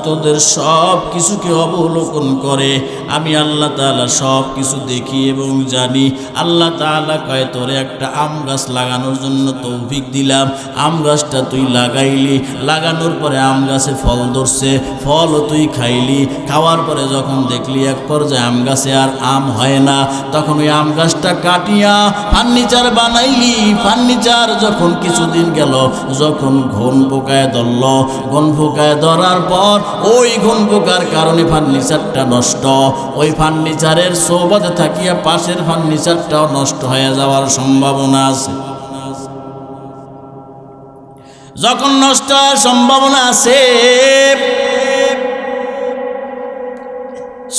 তোদের সব কিছুকে অবলোকন করে। আমি আল্লাহ তাআলা সব কিছু দেখি এবং জানি। আল্লাহ তাআলা কয় তোরে একটা আম গাছ লাগানোর জন্য তৌফিক দিলাম। আম গাছটা তুই লাগাইলি, লাগানোর পরে আম গাছে ফল ধরছে, ফলও তুই খাইলি। খাওয়ার পরে যখন দেখলি এক পর্যায়ে আম গাছে আর আম হয় না, তখন ওই আম গাছটা কাটিয়া ফার্নিচার বানাইলি। ফার্নিচার যখন কিছুদিন গেল, যখন ঘন পোকায় ধরল, ঘন পোকায় ধরার পর ওই ঘন পোকার কারণে ফার্নিচারটা নষ্ট। ওই ফার্নিচারের সোবাতে থাকিয়া পাশের ফার্নিচারটাও নষ্ট হয়ে যাওয়ার সম্ভাবনা আছে। যখন নষ্ট হওয়ার সম্ভাবনা আছে,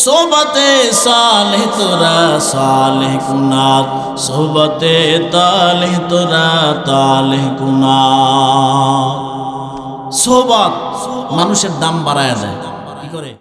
সোবতে সালেহ তোরা সালেহ কুনাত, সোবতে তালেহ তোরা তালেহ কুনাত। সোবত মানুষের দাম বাড়ায় দেয়। কি করে?